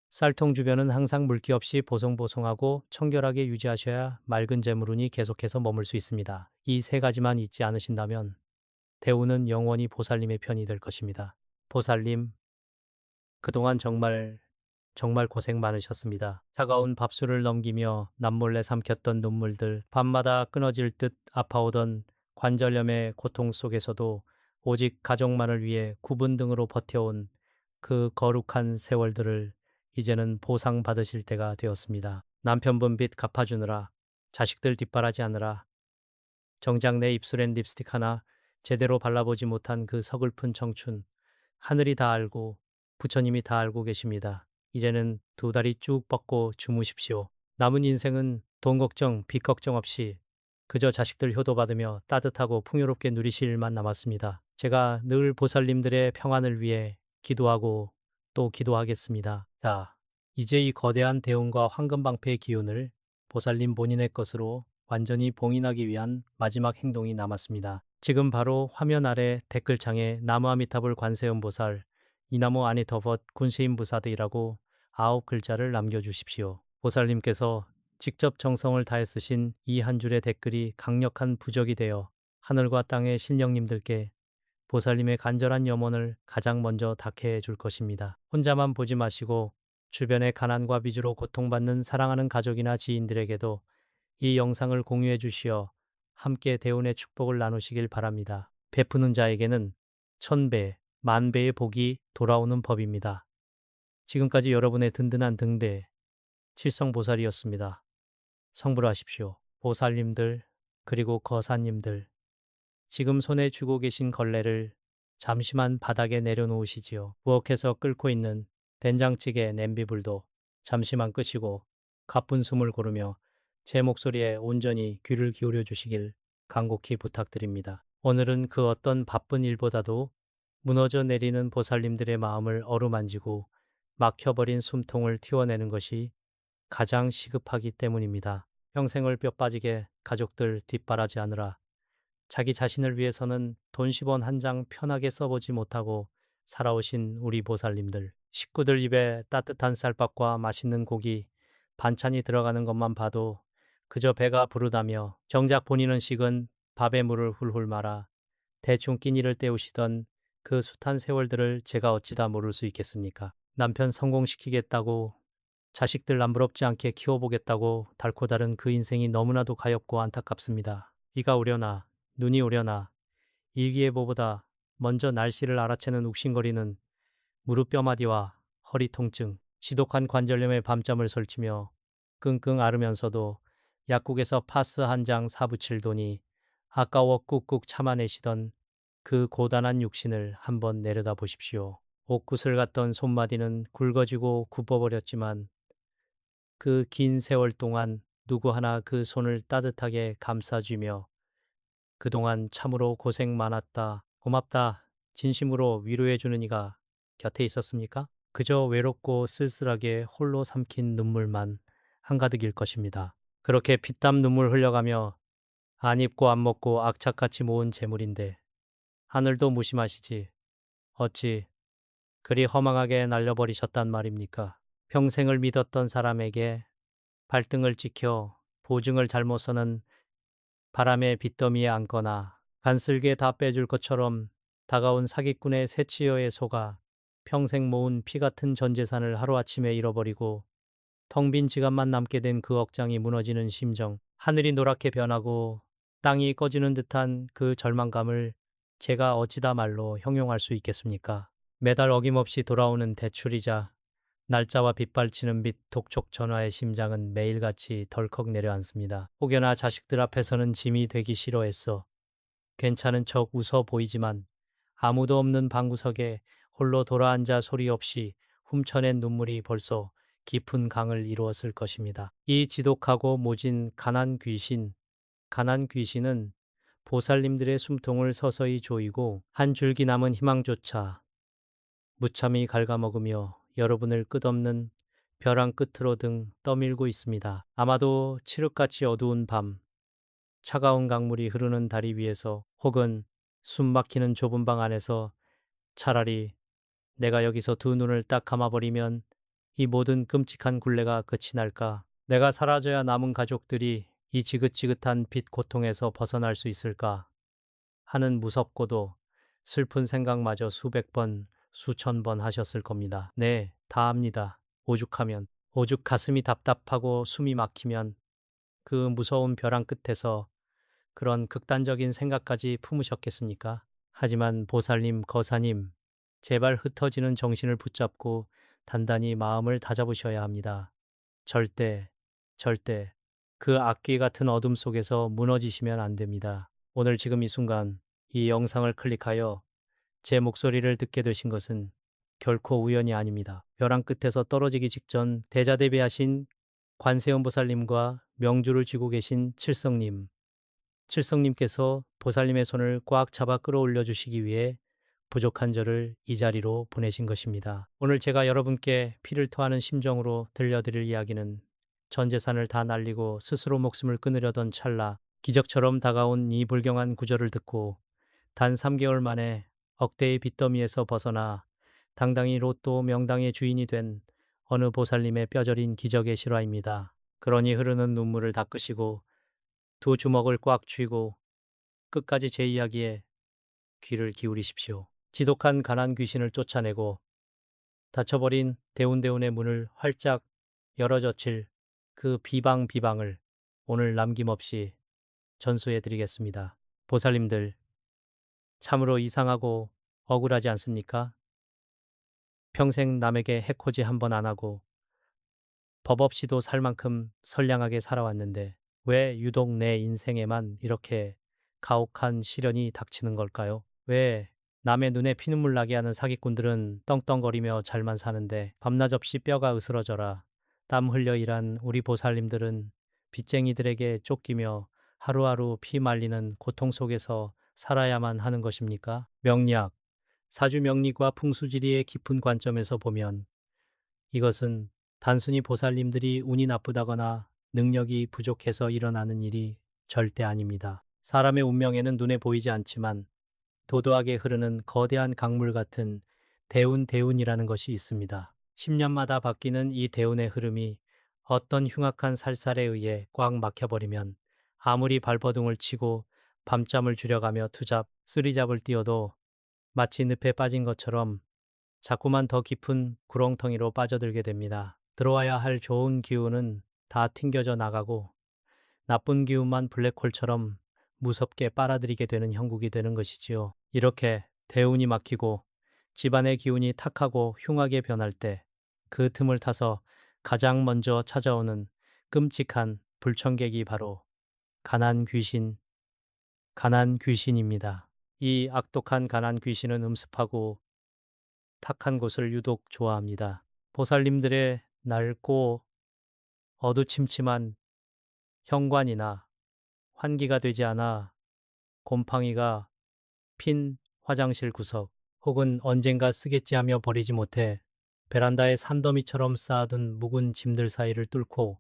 S1: 쌀통 주변은 항상 물기 없이 보송보송하고 청결하게 유지하셔야 맑은 재물운이 계속해서 머물 수 있습니다. 이 세 가지만 잊지 않으신다면 대우는 영원히 보살님의 편이 될 것입니다. 보살님, 그동안 정말 고생 많으셨습니다. 차가운 밥술을 넘기며 남몰래 삼켰던 눈물들, 밤마다 끊어질 듯 아파오던 관절염의 고통 속에서도 오직 가족만을 위해 구분 등으로 버텨온 그 거룩한 세월들을 이제는 보상받으실 때가 되었습니다. 남편분 빚 갚아주느라, 자식들 뒷바라지하느라, 정작 내 입술엔 립스틱 하나 제대로 발라보지 못한 그 서글픈 청춘, 하늘이 다 알고 부처님이 다 알고 계십니다. 이제는 두 다리 쭉 뻗고 주무십시오. 남은 인생은 돈 걱정, 빚 걱정 없이 그저 자식들 효도받으며 따뜻하고 풍요롭게 누리실 일만 남았습니다. 제가 늘 보살님들의 평안을 위해 기도하고 또 기도하겠습니다. 자, 이제 이 거대한 대운과 황금방패의 기운을 보살님 본인의 것으로 완전히 봉인하기 위한 마지막 행동이 남았습니다. 지금 바로 화면 아래 댓글창에 나무아미타불 관세음보살, 이나무 아니터벗 군세음보사드이라고 9글자를 남겨주십시오. 보살님께서 직접 정성을 다해 쓰신 이 한 줄의 댓글이 강력한 부적이 되어 하늘과 땅의 신령님들께 보살님의 간절한 염원을 가장 먼저 닿게 해줄 것입니다. 혼자만 보지 마시고 주변의 가난과 빚으로 고통받는 사랑하는 가족이나 지인들에게도 이 영상을 공유해 주시어 함께 대운의 축복을 나누시길 바랍니다. 베푸는 자에게는 1000배, 10,000배의 복이 돌아오는 법입니다. 지금까지 여러분의 든든한 등대 칠성보살이었습니다. 성불하십시오. 보살님들 그리고 거사님들, 지금 손에 쥐고 계신 걸레를 잠시만 바닥에 내려놓으시지요. 부엌에서 끓고 있는 된장찌개 냄비불도 잠시만 끄시고 가쁜 숨을 고르며 제 목소리에 온전히 귀를 기울여 주시길 간곡히 부탁드립니다. 오늘은 그 어떤 바쁜 일보다도 무너져 내리는 보살님들의 마음을 어루만지고 막혀버린 숨통을 틔워내는 것이 가장 시급하기 때문입니다. 평생을 뼈 빠지게 가족들 뒷바라지하느라 자기 자신을 위해서는 돈 10원 한 장 편하게 써보지 못하고 살아오신 우리 보살님들, 식구들 입에 따뜻한 쌀밥과 맛있는 고기, 반찬이 들어가는 것만 봐도 그저 배가 부르다며 정작 본인은 식은 밥에 물을 훌훌 말아 대충 끼니를 때우시던 그 숱한 세월들을 제가 어찌 다 모를 수 있겠습니까? 남편 성공시키겠다고 자식들 남부럽지 않게 키워보겠다고 달고 다른 그 인생이 너무나도 가엾고 안타깝습니다. 비가 오려나 눈이 오려나 일기예보보다 먼저 날씨를 알아채는 욱신거리는 무릎 뼈마디와 허리 통증, 지독한 관절염에 밤잠을 설치며 끙끙 앓으면서도 약국에서 파스 한 장 사부칠 돈이 아까워 꾹꾹 참아내시던 그 고단한 육신을 한번 내려다 보십시오. 옥구슬 같던 손마디는 굵어지고 굽어버렸지만 그 긴 세월 동안 누구 하나 그 손을 따뜻하게 감싸주며 그동안 참으로 고생 많았다, 고맙다, 진심으로 위로해주는 이가 곁에 있었습니까? 그저 외롭고 쓸쓸하게 홀로 삼킨 눈물만 한가득일 것입니다. 그렇게 피땀 눈물 흘려가며 안 입고 안 먹고 악착같이 모은 재물인데 하늘도 무심하시지 어찌 그리 허망하게 날려버리셨단 말입니까? 평생을 믿었던 사람에게 발등을 찍혀 보증을 잘못 서는 바람의 빚더미에 앉거나 간슬게 다 빼줄 것처럼 다가온 사기꾼의 새치여에 속아 평생 모은 피 같은 전 재산을 하루아침에 잃어버리고 텅 빈 지갑만 남게 된 그 억장이 무너지는 심정, 하늘이 노랗게 변하고 땅이 꺼지는 듯한 그 절망감을 제가 어찌다 말로 형용할 수 있겠습니까? 매달 어김없이 돌아오는 대출이자 날짜와 빗발치는 빚 독촉 전화의 심장은 매일같이 덜컥 내려앉습니다. 혹여나 자식들 앞에서는 짐이 되기 싫어했어. 괜찮은 척 웃어 보이지만 아무도 없는 방구석에 홀로 돌아앉아 소리 없이 훔쳐낸 눈물이 벌써 깊은 강을 이루었을 것입니다. 이 지독하고 모진 가난 귀신은 보살님들의 숨통을 서서히 조이고 한 줄기 남은 희망조차 무참히 갉아먹으며 여러분을 끝없는 벼랑 끝으로 등 떠밀고 있습니다. 아마도 칠흑같이 어두운 밤, 차가운 강물이 흐르는 다리 위에서 혹은 숨 막히는 좁은 방 안에서 차라리 내가 여기서 두 눈을 딱 감아버리면 이 모든 끔찍한 굴레가 끝이 날까? 내가 사라져야 남은 가족들이 이 지긋지긋한 빚 고통에서 벗어날 수 있을까? 하는 무섭고도 슬픈 생각마저 수백 번, 수천 번 하셨을 겁니다. 네, 다 압니다. 오죽하면, 오죽 가슴이 답답하고 숨이 막히면 그 무서운 벼랑 끝에서 그런 극단적인 생각까지 품으셨겠습니까? 하지만 보살님, 거사님, 제발 흩어지는 정신을 붙잡고 단단히 마음을 다잡으셔야 합니다. 절대, 절대 그 악귀 같은 어둠 속에서 무너지시면 안 됩니다. 오늘 지금 이 순간 이 영상을 클릭하여 제 목소리를 듣게 되신 것은 결코 우연이 아닙니다. 벼랑 끝에서 떨어지기 직전 대자대비하신 관세음보살님과 명주를 쥐고 계신 칠성님, 칠성님께서 보살님의 손을 꽉 잡아 끌어올려 주시기 위해 부족한 저를 이 자리로 보내신 것입니다. 오늘 제가 여러분께 피를 토하는 심정으로 들려드릴 이야기는 전 재산을 다 날리고 스스로 목숨을 끊으려던 찰나 기적처럼 다가온 이 불경한 구절을 듣고 단 3개월 만에 억대의 빚더미에서 벗어나 당당히 로또 명당의 주인이 된 어느 보살님의 뼈저린 기적의 실화입니다. 그러니 흐르는 눈물을 닦으시고 두 주먹을 꽉 쥐고 끝까지 제 이야기에 귀를 기울이십시오. 지독한 가난 귀신을 쫓아내고 닫혀버린 대운대운의 문을 활짝 열어젖힐 그 비방을 오늘 남김없이 전수해 드리겠습니다. 보살님들, 참으로 이상하고 억울하지 않습니까? 평생 남에게 해코지 한 번 안 하고 법 없이도 살 만큼 선량하게 살아왔는데 왜 유독 내 인생에만 이렇게 가혹한 시련이 닥치는 걸까요? 왜 남의 눈에 피눈물 나게 하는 사기꾼들은 떵떵거리며 잘만 사는데 밤낮 없이 뼈가 으스러져라 땀 흘려 일한 우리 보살님들은 빚쟁이들에게 쫓기며 하루하루 피 말리는 고통 속에서 살아야만 하는 것입니까? 명리학, 사주명리과 풍수지리의 깊은 관점에서 보면 이것은 단순히 보살님들이 운이 나쁘다거나 능력이 부족해서 일어나는 일이 절대 아닙니다. 사람의 운명에는 눈에 보이지 않지만 도도하게 흐르는 거대한 강물 같은 대운이라는 것이 있습니다. 10년마다 바뀌는 이 대운의 흐름이 어떤 흉악한 살살에 의해 꽉 막혀버리면 아무리 발버둥을 치고 밤잠을 줄여가며 투잡, 쓰리잡을 띄워도 마치 늪에 빠진 것처럼 자꾸만 더 깊은 구렁텅이로 빠져들게 됩니다. 들어와야 할 좋은 기운은 다 튕겨져 나가고 나쁜 기운만 블랙홀처럼 무섭게 빨아들이게 되는 형국이 되는 것이지요. 이렇게 대운이 막히고 집안의 기운이 탁하고 흉하게 변할 때 그 틈을 타서 가장 먼저 찾아오는 끔찍한 불청객이 바로 가난 귀신입니다. 이 악독한 가난 귀신은 음습하고 탁한 곳을 유독 좋아합니다. 보살님들의 낡고 어두침침한 현관이나 환기가 되지 않아 곰팡이가 핀 화장실 구석 혹은 언젠가 쓰겠지 하며 버리지 못해 베란다에 산더미처럼 쌓아둔 묵은 짐들 사이를 뚫고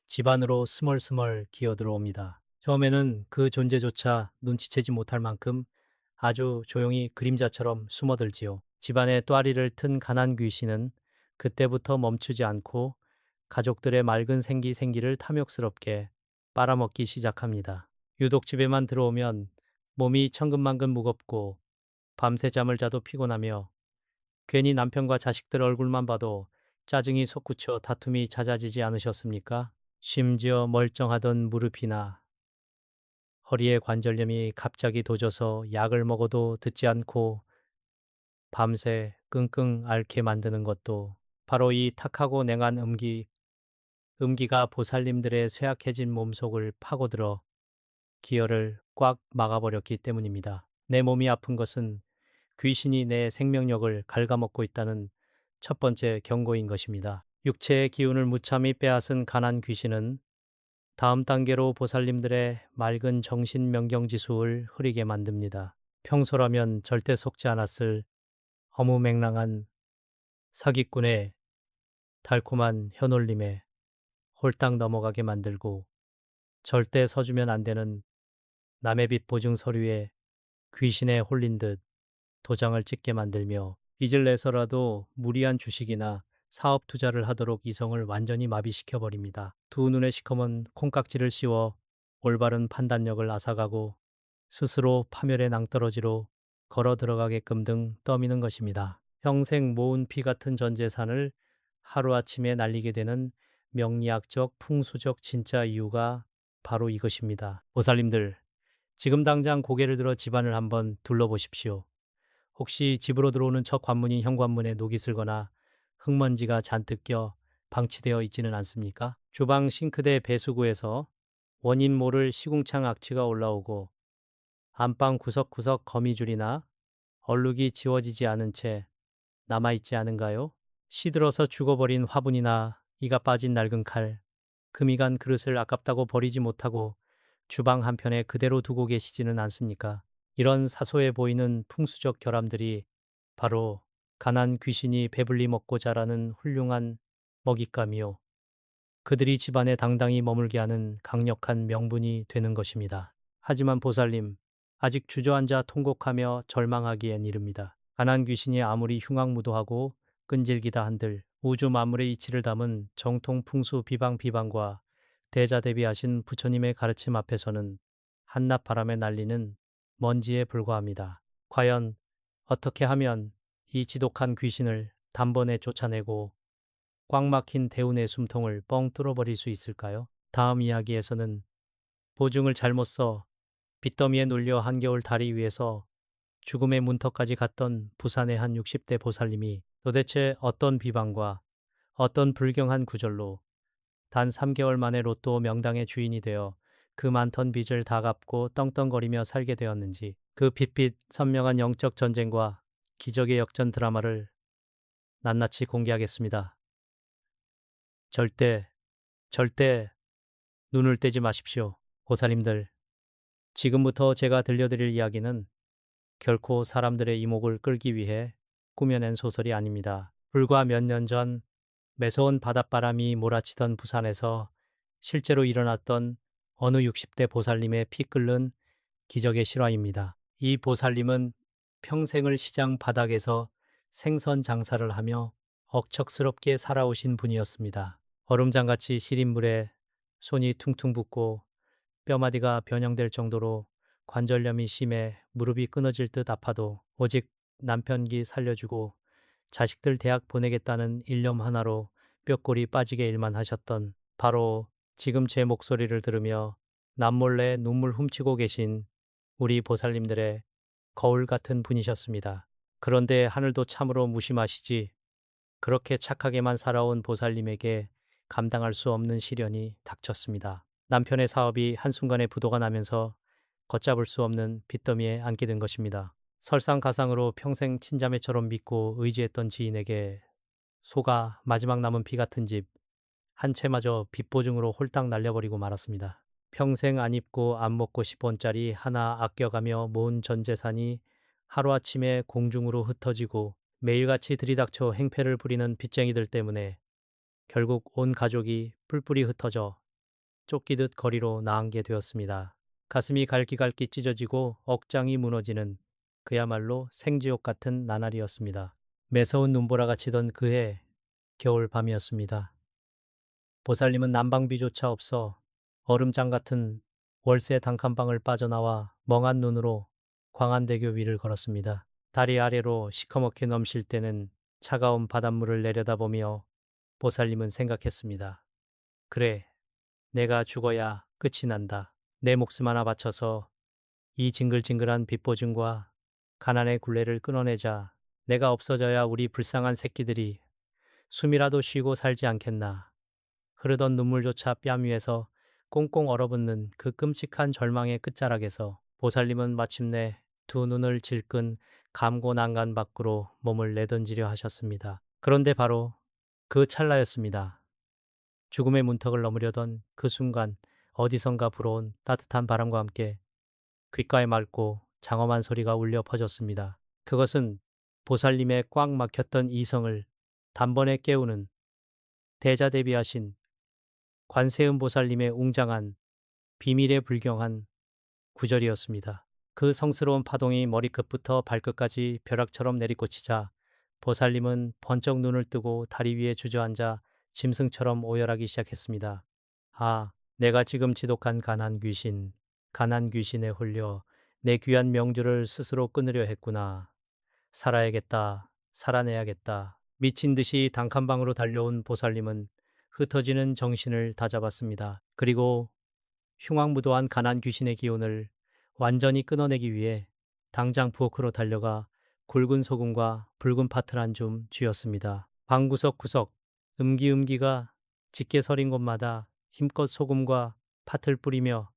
S1: 집 안으로 스멀스멀 기어들어옵니다. 처음에는 그 존재조차 눈치채지 못할 만큼 아주 조용히 그림자처럼 숨어들지요. 집안에 또아리를 튼 가난 귀신은 그때부터 멈추지 않고 가족들의 맑은 생기를 탐욕스럽게 빨아먹기 시작합니다. 유독 집에만 들어오면 몸이 천근만근 무겁고 밤새 잠을 자도 피곤하며 괜히 남편과 자식들 얼굴만 봐도 짜증이 솟구쳐 다툼이 잦아지지 않으셨습니까? 심지어 멀쩡하던 무릎이나 허리에 관절염이 갑자기 도져서 약을 먹어도 듣지 않고 밤새 끙끙 앓게 만드는 것도 바로 이 탁하고 냉한 음기가 보살님들의 쇠약해진 몸속을 파고들어 기혈을 꽉 막아버렸기 때문입니다. 내 몸이 아픈 것은 귀신이 내 생명력을 갉아먹고 있다는 첫 번째 경고인 것입니다. 육체의 기운을 무참히 빼앗은 가난 귀신은 다음 단계로 보살님들의 맑은 정신 명경지수를 흐리게 만듭니다. 평소라면 절대 속지 않았을 허무맹랑한 사기꾼의 달콤한 현올림에 홀딱 넘어가게 만들고 절대 서주면 안 되는 남의 빚 보증 서류에 귀신에 홀린 듯 도장을 찍게 만들며 빚을 내서라도 무리한 주식이나 사업 투자를 하도록 이성을 완전히 마비시켜 버립니다. 두 눈에 시커먼 콩깍지를 씌워 올바른 판단력을 앗아가고 스스로 파멸의 낭떠러지로 걸어 들어가게끔 등 떠미는 것입니다. 평생 모은 피 같은 전 재산을 하루아침에 날리게 되는 명리학적, 풍수적 진짜 이유가 바로 이것입니다. 보살님들, 지금 당장 고개를 들어 집안을 한번 둘러보십시오. 혹시 집으로 들어오는 첫 관문인 현관문에 녹이 슬거나 흙먼지가 잔뜩 껴 방치되어 있지는 않습니까? 주방 싱크대 배수구에서 원인 모를 시궁창 악취가 올라오고 안방 구석구석 거미줄이나 얼룩이 지워지지 않은 채 남아있지 않은가요? 시들어서 죽어버린 화분이나 이가 빠진 낡은 칼, 금이 간 그릇을 아깝다고 버리지 못하고 주방 한편에 그대로 두고 계시지는 않습니까? 이런 사소해 보이는 풍수적 결함들이 바로 가난 귀신이 배불리 먹고 자라는 훌륭한 먹잇감이요. 그들이 집안에 당당히 머물게 하는 강력한 명분이 되는 것입니다. 하지만 보살님, 아직 주저앉아 통곡하며 절망하기엔 이릅니다. 가난 귀신이 아무리 흉악무도하고 끈질기다 한들 우주 만물의 이치를 담은 정통 풍수 비방과 대자대비하신 부처님의 가르침 앞에서는 한낮 바람에 날리는 먼지에 불과합니다. 과연 어떻게 하면 이 지독한 귀신을 단번에 쫓아내고 꽉 막힌 대운의 숨통을 뻥 뚫어버릴 수 있을까요? 다음 이야기에서는 보증을 잘못 써 빚더미에 눌려 한겨울 다리 위에서 죽음의 문턱까지 갔던 부산의 한 60대 보살님이 도대체 어떤 비방과 어떤 불경한 구절로 단 3개월 만에 로또 명당의 주인이 되어 그 많던 빚을 다 갚고 떵떵거리며 살게 되었는지, 그 빛빛 선명한 영적 전쟁과 기적의 역전 드라마를 낱낱이 공개하겠습니다. 절대 눈을 떼지 마십시오. 보살님들, 지금부터 제가 들려드릴 이야기는 결코 사람들의 이목을 끌기 위해 꾸며낸 소설이 아닙니다. 불과 몇 년 전 매서운 바닷바람이 몰아치던 부산에서 실제로 일어났던 어느 60대 보살님의 피 끓는 기적의 실화입니다. 이 보살님은 평생을 시장 바닥에서 생선 장사를 하며 억척스럽게 살아오신 분이었습니다. 얼음장같이 시린 물에 손이 퉁퉁 붓고 뼈마디가 변형될 정도로 관절염이 심해 무릎이 끊어질 듯 아파도 오직 남편 기 살려주고 자식들 대학 보내겠다는 일념 하나로 뼈골이 빠지게 일만 하셨던, 바로 지금 제 목소리를 들으며 남몰래 눈물 훔치고 계신 우리 보살님들의 거울 같은 분이셨습니다. 그런데 하늘도 참으로 무심하시지, 그렇게 착하게만 살아온 보살님에게 감당할 수 없는 시련이 닥쳤습니다. 남편의 사업이 한순간에 부도가 나면서 걷잡을 수 없는 빚더미에 앉게 된 것입니다. 설상가상으로 평생 친자매처럼 믿고 의지했던 지인에게 소가 마지막 남은 피 같은 집 한 채마저 빚보증으로 홀딱 날려버리고 말았습니다. 평생 안 입고 안 먹고 10원짜리 하나 아껴가며 모은 전 재산이 하루아침에 공중으로 흩어지고 매일같이 들이닥쳐 행패를 부리는 빚쟁이들 때문에 결국 온 가족이 뿔뿔이 흩어져 쫓기듯 거리로 나앉게 되었습니다. 가슴이 갈기갈기 찢어지고 억장이 무너지는 그야말로 생지옥 같은 나날이었습니다. 매서운 눈보라가 치던 그해 겨울 밤이었습니다. 보살님은 난방비조차 없어 얼음장 같은 월세 단칸방을 빠져나와 멍한 눈으로 광안대교 위를 걸었습니다. 다리 아래로 시커멓게 넘실 때는 차가운 바닷물을 내려다보며 보살님은 생각했습니다. 그래, 내가 죽어야 끝이 난다. 내 목숨 하나 바쳐서 이 징글징글한 빚보증과 가난의 굴레를 끊어내자. 내가 없어져야 우리 불쌍한 새끼들이 숨이라도 쉬고 살지 않겠나. 흐르던 눈물조차 뺨 위에서 꽁꽁 얼어붙는 그 끔찍한 절망의 끝자락에서 보살님은 마침내 두 눈을 질끈 감고 난간 밖으로 몸을 내던지려 하셨습니다. 그런데 바로 그 찰나였습니다. 죽음의 문턱을 넘으려던 그 순간 어디선가 불어온 따뜻한 바람과 함께 귓가에 맑고 장엄한 소리가 울려 퍼졌습니다. 그것은 보살님의 꽉 막혔던 이성을 단번에 깨우는 대자대비하신 관세음 보살님의 웅장한 비밀에 불경한 구절이었습니다. 그 성스러운 파동이 머리끝부터 발끝까지 벼락처럼 내리꽂히자 보살님은 번쩍 눈을 뜨고 다리 위에 주저앉아 짐승처럼 오열하기 시작했습니다. 아, 내가 지금 지독한 가난 귀신에 홀려 내 귀한 명주를 스스로 끊으려 했구나. 살아야겠다, 살아내야겠다. 미친 듯이 단칸방으로 달려온 보살님은 흩어지는 정신을 다잡았습니다. 그리고 흉악무도한 가난 귀신의 기운을 완전히 끊어내기 위해 당장 부엌으로 달려가 굵은 소금과 붉은 팥을 한 줌 쥐었습니다. 방 구석구석 음기음기가 짙게 서린 곳마다 힘껏 소금과 팥을 뿌리며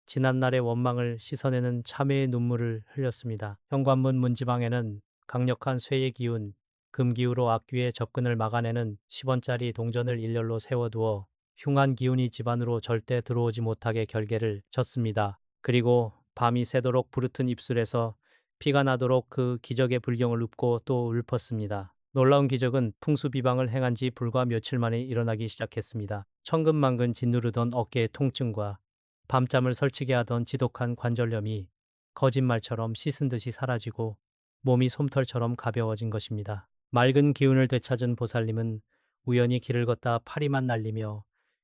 S1: 지난날의 원망을 씻어내는 참회의 눈물을 흘렸습니다. 현관문 문지방에는 강력한 쇠의 기운, 금기우로 악귀의 접근을 막아내는 10원짜리 동전을 일렬로 세워두어 흉한 기운이 집 안으로 절대 들어오지 못하게 결계를 쳤습니다. 그리고 밤이 새도록 부르튼 입술에서 피가 나도록 그 기적의 불경을 읊고 또 읊었습니다. 놀라운 기적은 풍수비방을 행한 지 불과 며칠 만에 일어나기 시작했습니다. 천근만근 짓누르던 어깨의 통증과 밤잠을 설치게 하던 지독한 관절염이 거짓말처럼 씻은 듯이 사라지고 몸이 솜털처럼 가벼워진 것입니다. 맑은 기운을 되찾은 보살님은 우연히 길을 걷다 파리만 날리며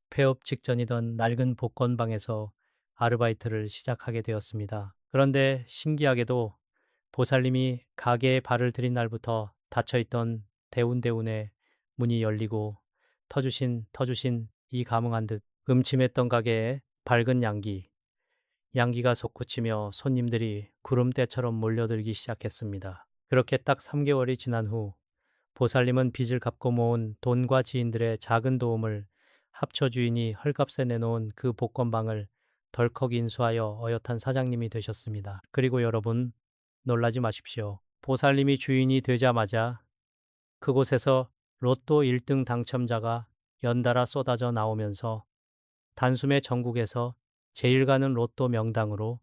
S1: 폐업 직전이던 낡은 복권방에서 아르바이트를 시작하게 되었습니다. 그런데 신기하게도 보살님이 가게에 발을 들인 날부터 닫혀있던 대운대운의 문이 열리고 터주신 이 감흥한 듯 음침했던 가게에 밝은 양기가 솟구치며 손님들이 구름대처럼 몰려들기 시작했습니다. 그렇게 딱 3개월이 지난 후 보살님은 빚을 갚고 모은 돈과 지인들의 작은 도움을 합쳐 주인이 헐값에 내놓은 그 복권방을 덜컥 인수하여 어엿한 사장님이 되셨습니다. 그리고 여러분, 놀라지 마십시오. 보살님이 주인이 되자마자 그곳에서 로또 1등 당첨자가 연달아 쏟아져 나오면서 단숨에 전국에서 제일 가는 로또 명당으로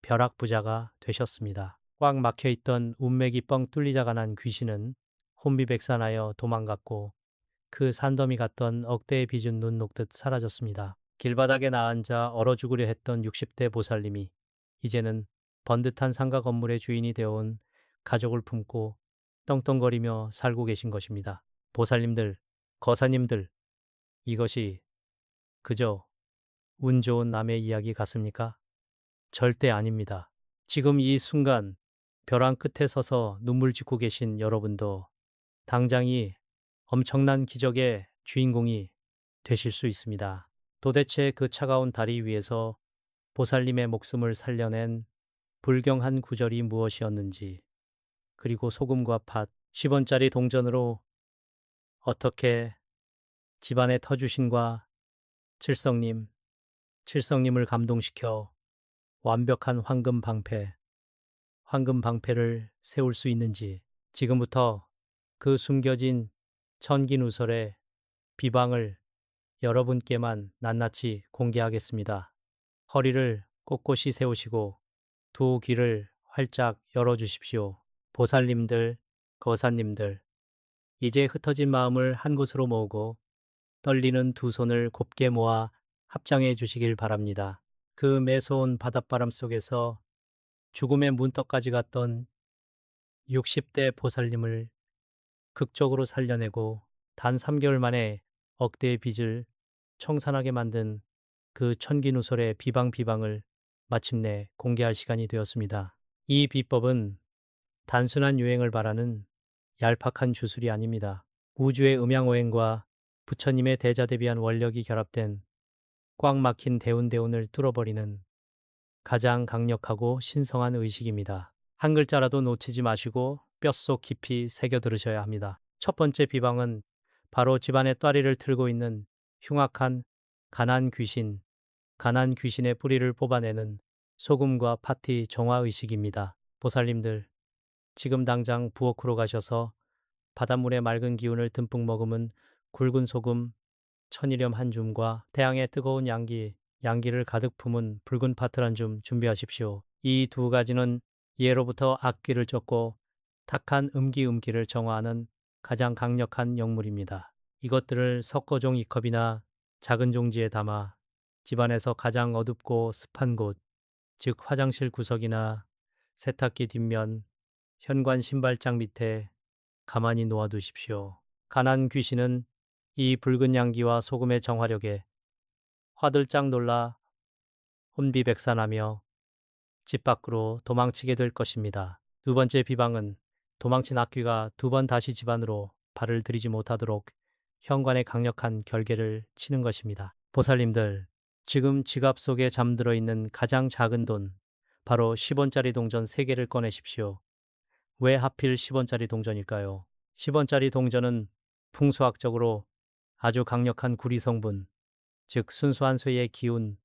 S1: 벼락부자가 되셨습니다. 꽉 막혀있던 운맥이 뻥 뚫리자가 난 귀신은 혼비백산하여 도망갔고 그 산더미 같던 억대의 빚은 눈 녹듯 사라졌습니다. 길바닥에 나앉아 얼어 죽으려 했던 60대 보살님이 이제는 번듯한 상가 건물의 주인이 되어온 가족을 품고 떵떵거리며 살고 계신 것입니다. 보살님들, 거사님들, 이것이 그저 운 좋은 남의 이야기 같습니까? 절대 아닙니다. 지금 이 순간 벼랑 끝에 서서 눈물 짓고 계신 여러분도 당장 이 엄청난 기적의 주인공이 되실 수 있습니다. 도대체 그 차가운 다리 위에서 보살님의 목숨을 살려낸 불경한 구절이 무엇이었는지, 그리고 소금과 팥, 10원짜리 동전으로 어떻게 집안의 터주신과 칠성님을 감동시켜 완벽한 황금 방패를 세울 수 있는지, 지금부터 그 숨겨진 천기누설의 비방을 여러분께만 낱낱이 공개하겠습니다. 허리를 꼿꼿이 세우시고 두 귀를 활짝 열어주십시오. 보살님들, 거사님들, 이제 흩어진 마음을 한 곳으로 모으고 떨리는 두 손을 곱게 모아 합장해 주시길 바랍니다. 그 매서운 바닷바람 속에서 죽음의 문턱까지 갔던 60대 보살님을 극적으로 살려내고 단 3개월 만에 억대의 빚을 청산하게 만든 그 천기누설의 비방을 마침내 공개할 시간이 되었습니다. 이 비법은 단순한 유행을 바라는 얄팍한 주술이 아닙니다. 우주의 음양오행과 부처님의 대자대비한 원력이 결합된 꽉 막힌 대운대운을 뚫어버리는 가장 강력하고 신성한 의식입니다. 한 글자라도 놓치지 마시고 뼛속 깊이 새겨 들으셔야 합니다. 첫 번째 비방은 바로 집안의 따리를 틀고 있는 흉악한 가난 귀신, 가난 귀신의 뿌리를 뽑아내는 소금과 파티 정화 의식입니다. 보살님들, 지금 당장 부엌으로 가셔서 바닷물의 맑은 기운을 듬뿍 머금은 굵은 소금, 천일염 한 줌과 태양의 뜨거운 양기를 가득 품은 붉은 파틀 한 줌 준비하십시오. 이 두 가지는 예로부터 악귀를 쫓고 탁한 음기를 정화하는 가장 강력한 역물입니다. 이것들을 석고종 2컵이나 작은 종지에 담아 집안에서 가장 어둡고 습한 곳, 즉 화장실 구석이나 세탁기 뒷면, 현관 신발장 밑에 가만히 놓아두십시오. 가난 귀신은 이 붉은 양기와 소금의 정화력에 화들짝 놀라 혼비백산하며 집 밖으로 도망치게 될 것입니다. 두 번째 비방은 도망친 악귀가 두 번 다시 집안으로 발을 들이지 못하도록 현관에 강력한 결계를 치는 것입니다. 보살님들, 지금 지갑 속에 잠들어 있는 가장 작은 돈, 바로 10원짜리 동전 3개를 꺼내십시오. 왜 하필 10원짜리 동전일까요? 10원짜리 동전은 풍수학적으로 아주 강력한 구리 성분, 즉 순수한 쇠의 기운,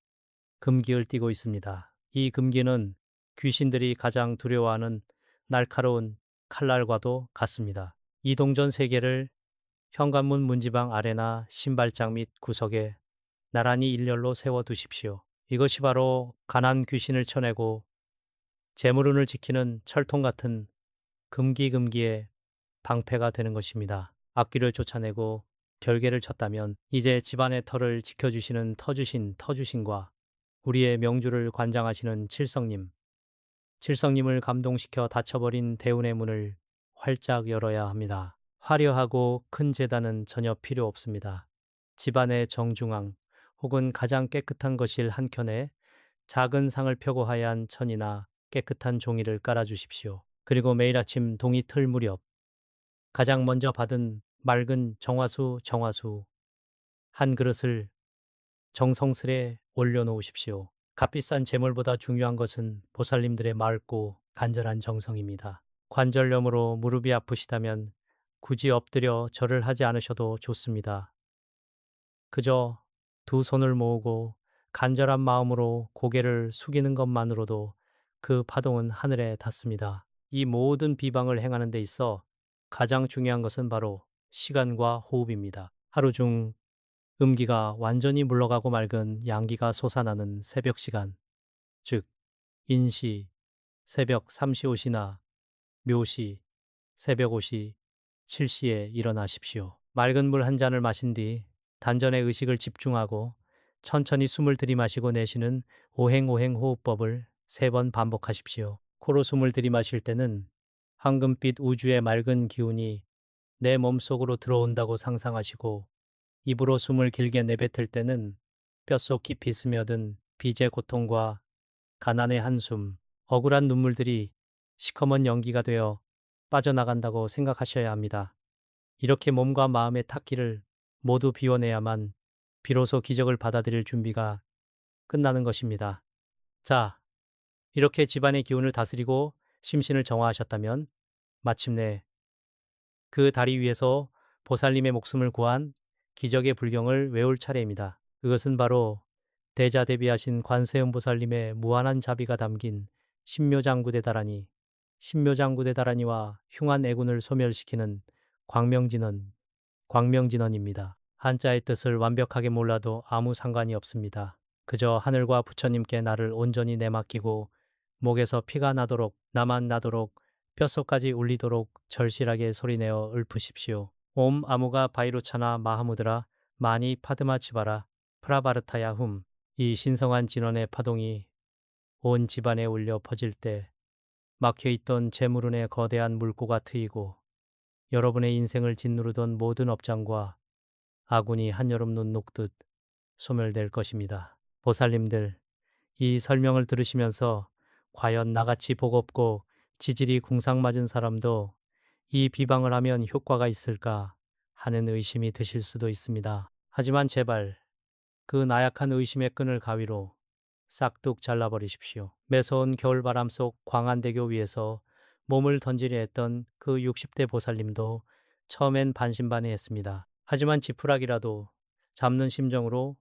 S1: 금기를 띠고 있습니다. 이 금기는 귀신들이 가장 두려워하는 날카로운 칼날과도 같습니다. 이 동전 3개를 현관문 문지방 아래나 신발장 및 구석에 나란히 일렬로 세워 두십시오. 이것이 바로 가난 귀신을 쳐내고 재물운을 지키는 철통 같은 금기의 방패가 되는 것입니다. 악귀를 쫓아내고 결계를 쳤다면 이제 집안의 터를 지켜주시는 터주신과 우리의 명주를 관장하시는 칠성님을 감동시켜 닫혀버린 대운의 문을 활짝 열어야 합니다. 화려하고 큰 제단은 전혀 필요 없습니다. 집안의 정중앙 혹은 가장 깨끗한 거실 한켠에 작은 상을 펴고 하얀 천이나 깨끗한 종이를 깔아주십시오. 그리고 매일 아침 동이 틀 무렵 가장 먼저 받은 맑은 정화수 한 그릇을 정성스레 올려놓으십시오. 값비싼 재물보다 중요한 것은 보살님들의 맑고 간절한 정성입니다. 관절염으로 무릎이 아프시다면 굳이 엎드려 절을 하지 않으셔도 좋습니다. 그저 두 손을 모으고 간절한 마음으로 고개를 숙이는 것만으로도 그 파동은 하늘에 닿습니다. 이 모든 비방을 행하는 데 있어 가장 중요한 것은 바로 시간과 호흡입니다. 하루 중 음기가 완전히 물러가고 맑은 양기가 솟아나는 새벽 시간, 즉 인시, 새벽 3시 5시나 묘시, 새벽 5시, 7시에 일어나십시오. 맑은 물 한 잔을 마신 뒤 단전의 의식을 집중하고 천천히 숨을 들이마시고 내쉬는 오행오행 호흡법을 3번 반복하십시오. 코로 숨을 들이마실 때는 황금빛 우주의 맑은 기운이 내 몸속으로 들어온다고 상상하시고 입으로 숨을 길게 내뱉을 때는 뼛속 깊이 스며든 빚의 고통과 가난의 한숨, 억울한 눈물들이 시커먼 연기가 되어 빠져나간다고 생각하셔야 합니다. 이렇게 몸과 마음의 탁기를 모두 비워내야만 비로소 기적을 받아들일 준비가 끝나는 것입니다. 자, 이렇게 집안의 기운을 다스리고 심신을 정화하셨다면 마침내 그 다리 위에서 보살님의 목숨을 구한 기적의 불경을 외울 차례입니다. 그것은 바로 대자대비하신 관세음 보살님의 무한한 자비가 담긴 신묘장구대다라니와 흉한 애군을 소멸시키는 광명진언입니다. 한자의 뜻을 완벽하게 몰라도 아무 상관이 없습니다. 그저 하늘과 부처님께 나를 온전히 내맡기고 목에서 피가 나도록 나만 나도록 뼛속까지 울리도록 절실하게 소리내어 읊으십시오. 옴 아무가 바이로차나 마하무드라 마니 파드마 치바라 프라바르타야 훔. 이 신성한 진원의 파동이 온 집안에 울려 퍼질 때 막혀있던 재물운의 거대한 물고가 트이고 여러분의 인생을 짓누르던 모든 업장과 아군이 한여름 눈 녹듯 소멸될 것입니다. 보살님들, 이 설명을 들으시면서 과연 나같이 복없고 지질이 궁상맞은 사람도 이 비방을 하면 효과가 있을까 하는 의심이 드실 수도 있습니다. 하지만 제발 그 나약한 의심의 끈을 가위로 싹둑 잘라버리십시오. 매서운 겨울바람 속 광안대교 위에서 몸을 던지려 했던 그 60대 보살님도 처음엔 반신반의했습니다. 하지만 지푸라기라도 잡는 심정으로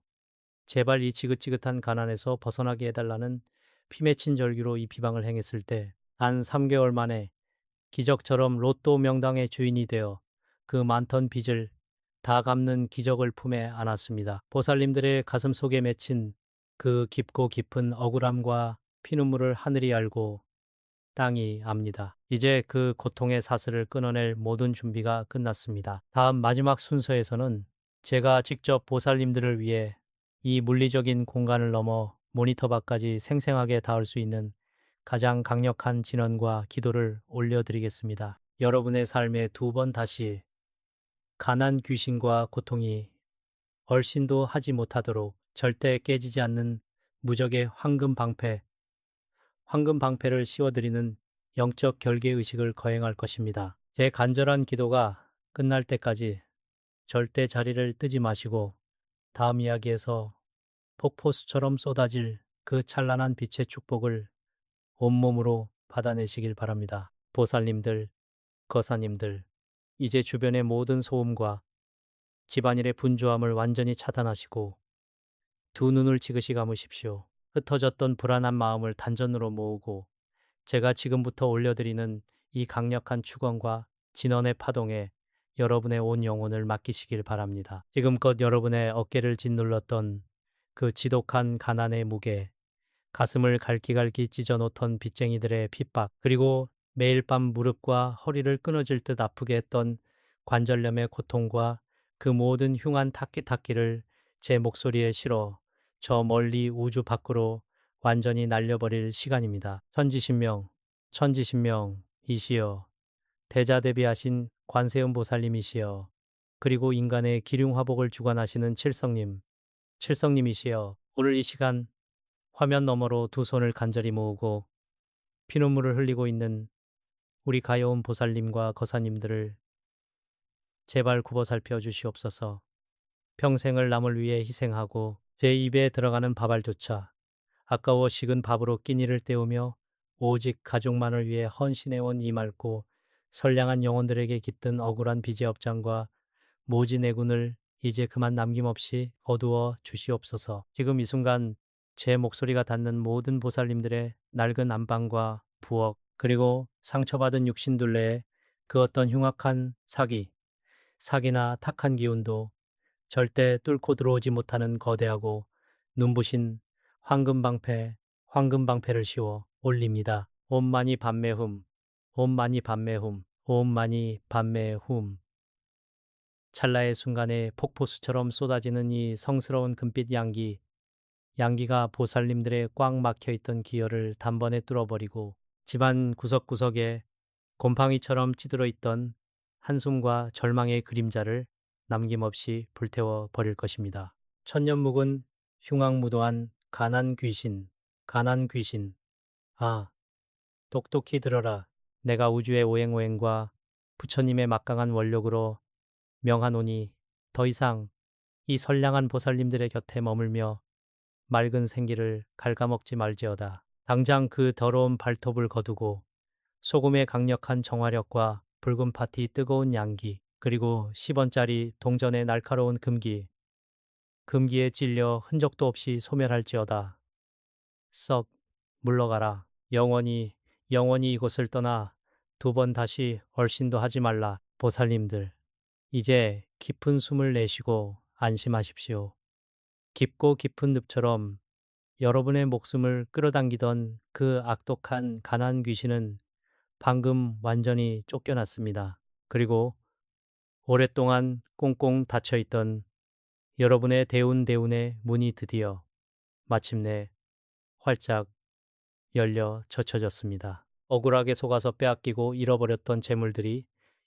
S1: 제발 이 지긋지긋한 가난에서 벗어나게 해달라는 피맺힌 절규로 이 비방을 행했을 때 단 3개월 만에 기적처럼 로또 명당의 주인이 되어 그 많던 빚을 다 갚는 기적을 품에 안았습니다. 보살님들의 가슴 속에 맺힌 그 깊고 깊은 억울함과 피눈물을 하늘이 알고 땅이 압니다. 이제 그 고통의 사슬을 끊어낼 모든 준비가 끝났습니다. 다음 마지막 순서에서는 제가 직접 보살님들을 위해 이 물리적인 공간을 넘어 모니터 밖까지 생생하게 닿을 수 있는 가장 강력한 진언과 기도를 올려드리겠습니다. 여러분의 삶에 두 번 다시 가난 귀신과 고통이 얼씬도 하지 못하도록 절대 깨지지 않는 무적의 황금 방패를 씌워드리는 영적 결계의식을 거행할 것입니다. 제 간절한 기도가 끝날 때까지 절대 자리를 뜨지 마시고 다음 이야기에서 폭포수처럼 쏟아질 그 찬란한 빛의 축복을 온몸으로 받아내시길 바랍니다. 보살님들, 거사님들, 이제 주변의 모든 소음과 집안일의 분주함을 완전히 차단하시고 두 눈을 지그시 감으십시오. 흩어졌던 불안한 마음을 단전으로 모으고 제가 지금부터 올려드리는 이 강력한 축원과 진언의 파동에 여러분의 온 영혼을 맡기시길 바랍니다. 지금껏 여러분의 어깨를 짓눌렀던 그 지독한 가난의 무게, 가슴을 갈기갈기 찢어놓던 빚쟁이들의 핍박, 그리고 매일 밤 무릎과 허리를 끊어질 듯 아프게 했던 관절염의 고통과 그 모든 흉한 탁기탁기를 제 목소리에 실어 저 멀리 우주 밖으로 완전히 날려버릴 시간입니다. 천지신명이시여, 대자대비하신 관세음 보살님이시여, 그리고 인간의 기륭화복을 주관하시는 칠성님이시여, 오늘 이 시간 화면 너머로 두 손을 간절히 모으고 피눈물을 흘리고 있는 우리 가여운 보살님과 거사님들을 제발 굽어 살펴 주시옵소서. 평생을 남을 위해 희생하고 제 입에 들어가는 밥알조차 아까워 식은 밥으로 끼니를 때우며 오직 가족만을 위해 헌신해온 이 맑고 선량한 영혼들에게 깃든 억울한 빚의 업장과 모진 애군을 이제 그만 남김없이 거두어 주시옵소서. 지금 이 순간 제 목소리가 닿는 모든 보살님들의 낡은 안방과 부엌, 그리고 상처받은 육신둘레에 그 어떤 흉악한 사기나 탁한 기운도 절대 뚫고 들어오지 못하는 거대하고 눈부신 황금방패를 씌워 올립니다. 옴마니 밤매훔, 옴마니 밤매훔, 옴마니 밤매훔. 찰나의 순간에 폭포수처럼 쏟아지는 이 성스러운 금빛 양기가 보살님들의 꽉 막혀있던 기혈을 단번에 뚫어버리고 집안 구석구석에 곰팡이처럼 찌들어 있던 한숨과 절망의 그림자를 남김없이 불태워 버릴 것입니다. 천년 묵은 흉악무도한 가난 귀신. 아, 똑똑히 들어라. 내가 우주의 오행오행과 부처님의 막강한 원력으로 명하노니 더 이상 이 선량한 보살님들의 곁에 머물며 맑은 생기를 갉아먹지 말지어다. 당장 그 더러운 발톱을 거두고 소금의 강력한 정화력과 붉은 파티 뜨거운 양기, 그리고 10원짜리 동전의 날카로운 금기에 찔려 흔적도 없이 소멸할지어다. 썩 물러가라. 영원히 이곳을 떠나 두 번 다시 얼씬도 하지 말라. 보살님들, 이제 깊은 숨을 내쉬고 안심하십시오. 깊고 깊은 늪처럼 여러분의 목숨을 끌어당기던 그 악독한 가난 귀신은 방금 완전히 쫓겨났습니다. 그리고 오랫동안 꽁꽁 닫혀있던 여러분의 대운의 문이 드디어 마침내 활짝 열려 젖혀졌습니다. 억울하게 속아서 빼앗기고 잃어버렸던 재물들이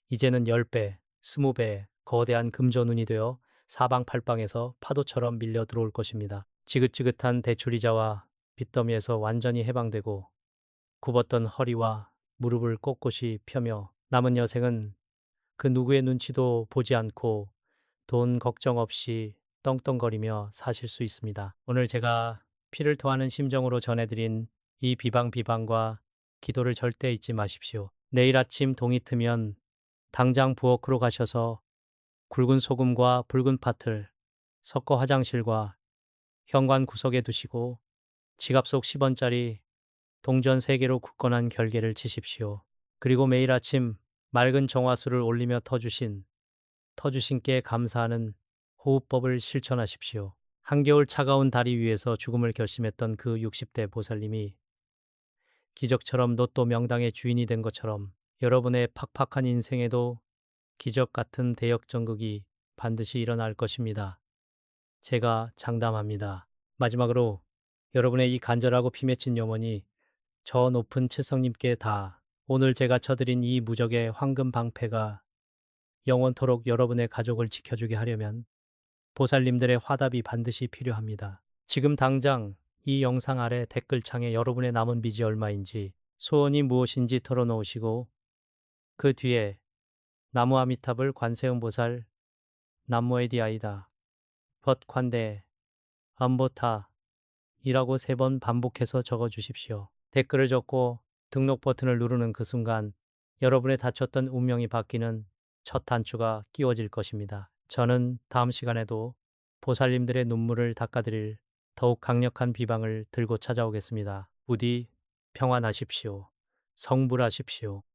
S1: 이제는 10배, 20배 거대한 금전운이 되어 사방팔방에서 파도처럼 밀려 들어올 것입니다. 지긋지긋한 대출이자와 빚더미에서 완전히 해방되고 굽었던 허리와 무릎을 꼿꼿이 펴며 남은 여생은 그 누구의 눈치도 보지 않고 돈 걱정 없이 떵떵거리며 사실 수 있습니다. 오늘 제가 피를 토하는 심정으로 전해드린 이 비방과 기도를 절대 잊지 마십시오. 내일 아침 동이 트면 당장 부엌으로 가셔서 굵은 소금과 붉은 파틀 섞어 화장실과 현관 구석에 두시고 지갑 속 10원짜리 동전 3개로 굳건한 결계를 치십시오. 그리고 매일 아침 맑은 정화수를 올리며 터주신 께 감사하는 호흡법을 실천하십시오. 한겨울 차가운 다리 위에서 죽음을 결심했던 그 60대 보살님이 기적처럼 로또 명당의 주인이 된 것처럼 여러분의 팍팍한 인생에도 기적 같은 대역전극이 반드시 일어날 것입니다. 제가 장담합니다. 마지막으로 여러분의 이 간절하고 피맺힌 염원이 저 높은 칠성님께 다 오늘 제가 쳐드린 이 무적의 황금 방패가 영원토록 여러분의 가족을 지켜주게 하려면 보살님들의 화답이 반드시 필요합니다. 지금 당장 이 영상 아래 댓글창에 여러분의 남은 빚이 얼마인지 소원이 무엇인지 털어놓으시고 그 뒤에 나무 아미탑을 관세음보살 남모에디아이다 벗관대 암보타 이라고 3번 반복해서 적어주십시오. 댓글을 적고 등록 버튼을 누르는 그 순간 여러분의 닫혔던 운명이 바뀌는 첫 단추가 끼워질 것입니다. 저는 다음 시간에도 보살님들의 눈물을 닦아드릴 더욱 강력한 비방을 들고 찾아오겠습니다. 부디 평안하십시오. 성불하십시오.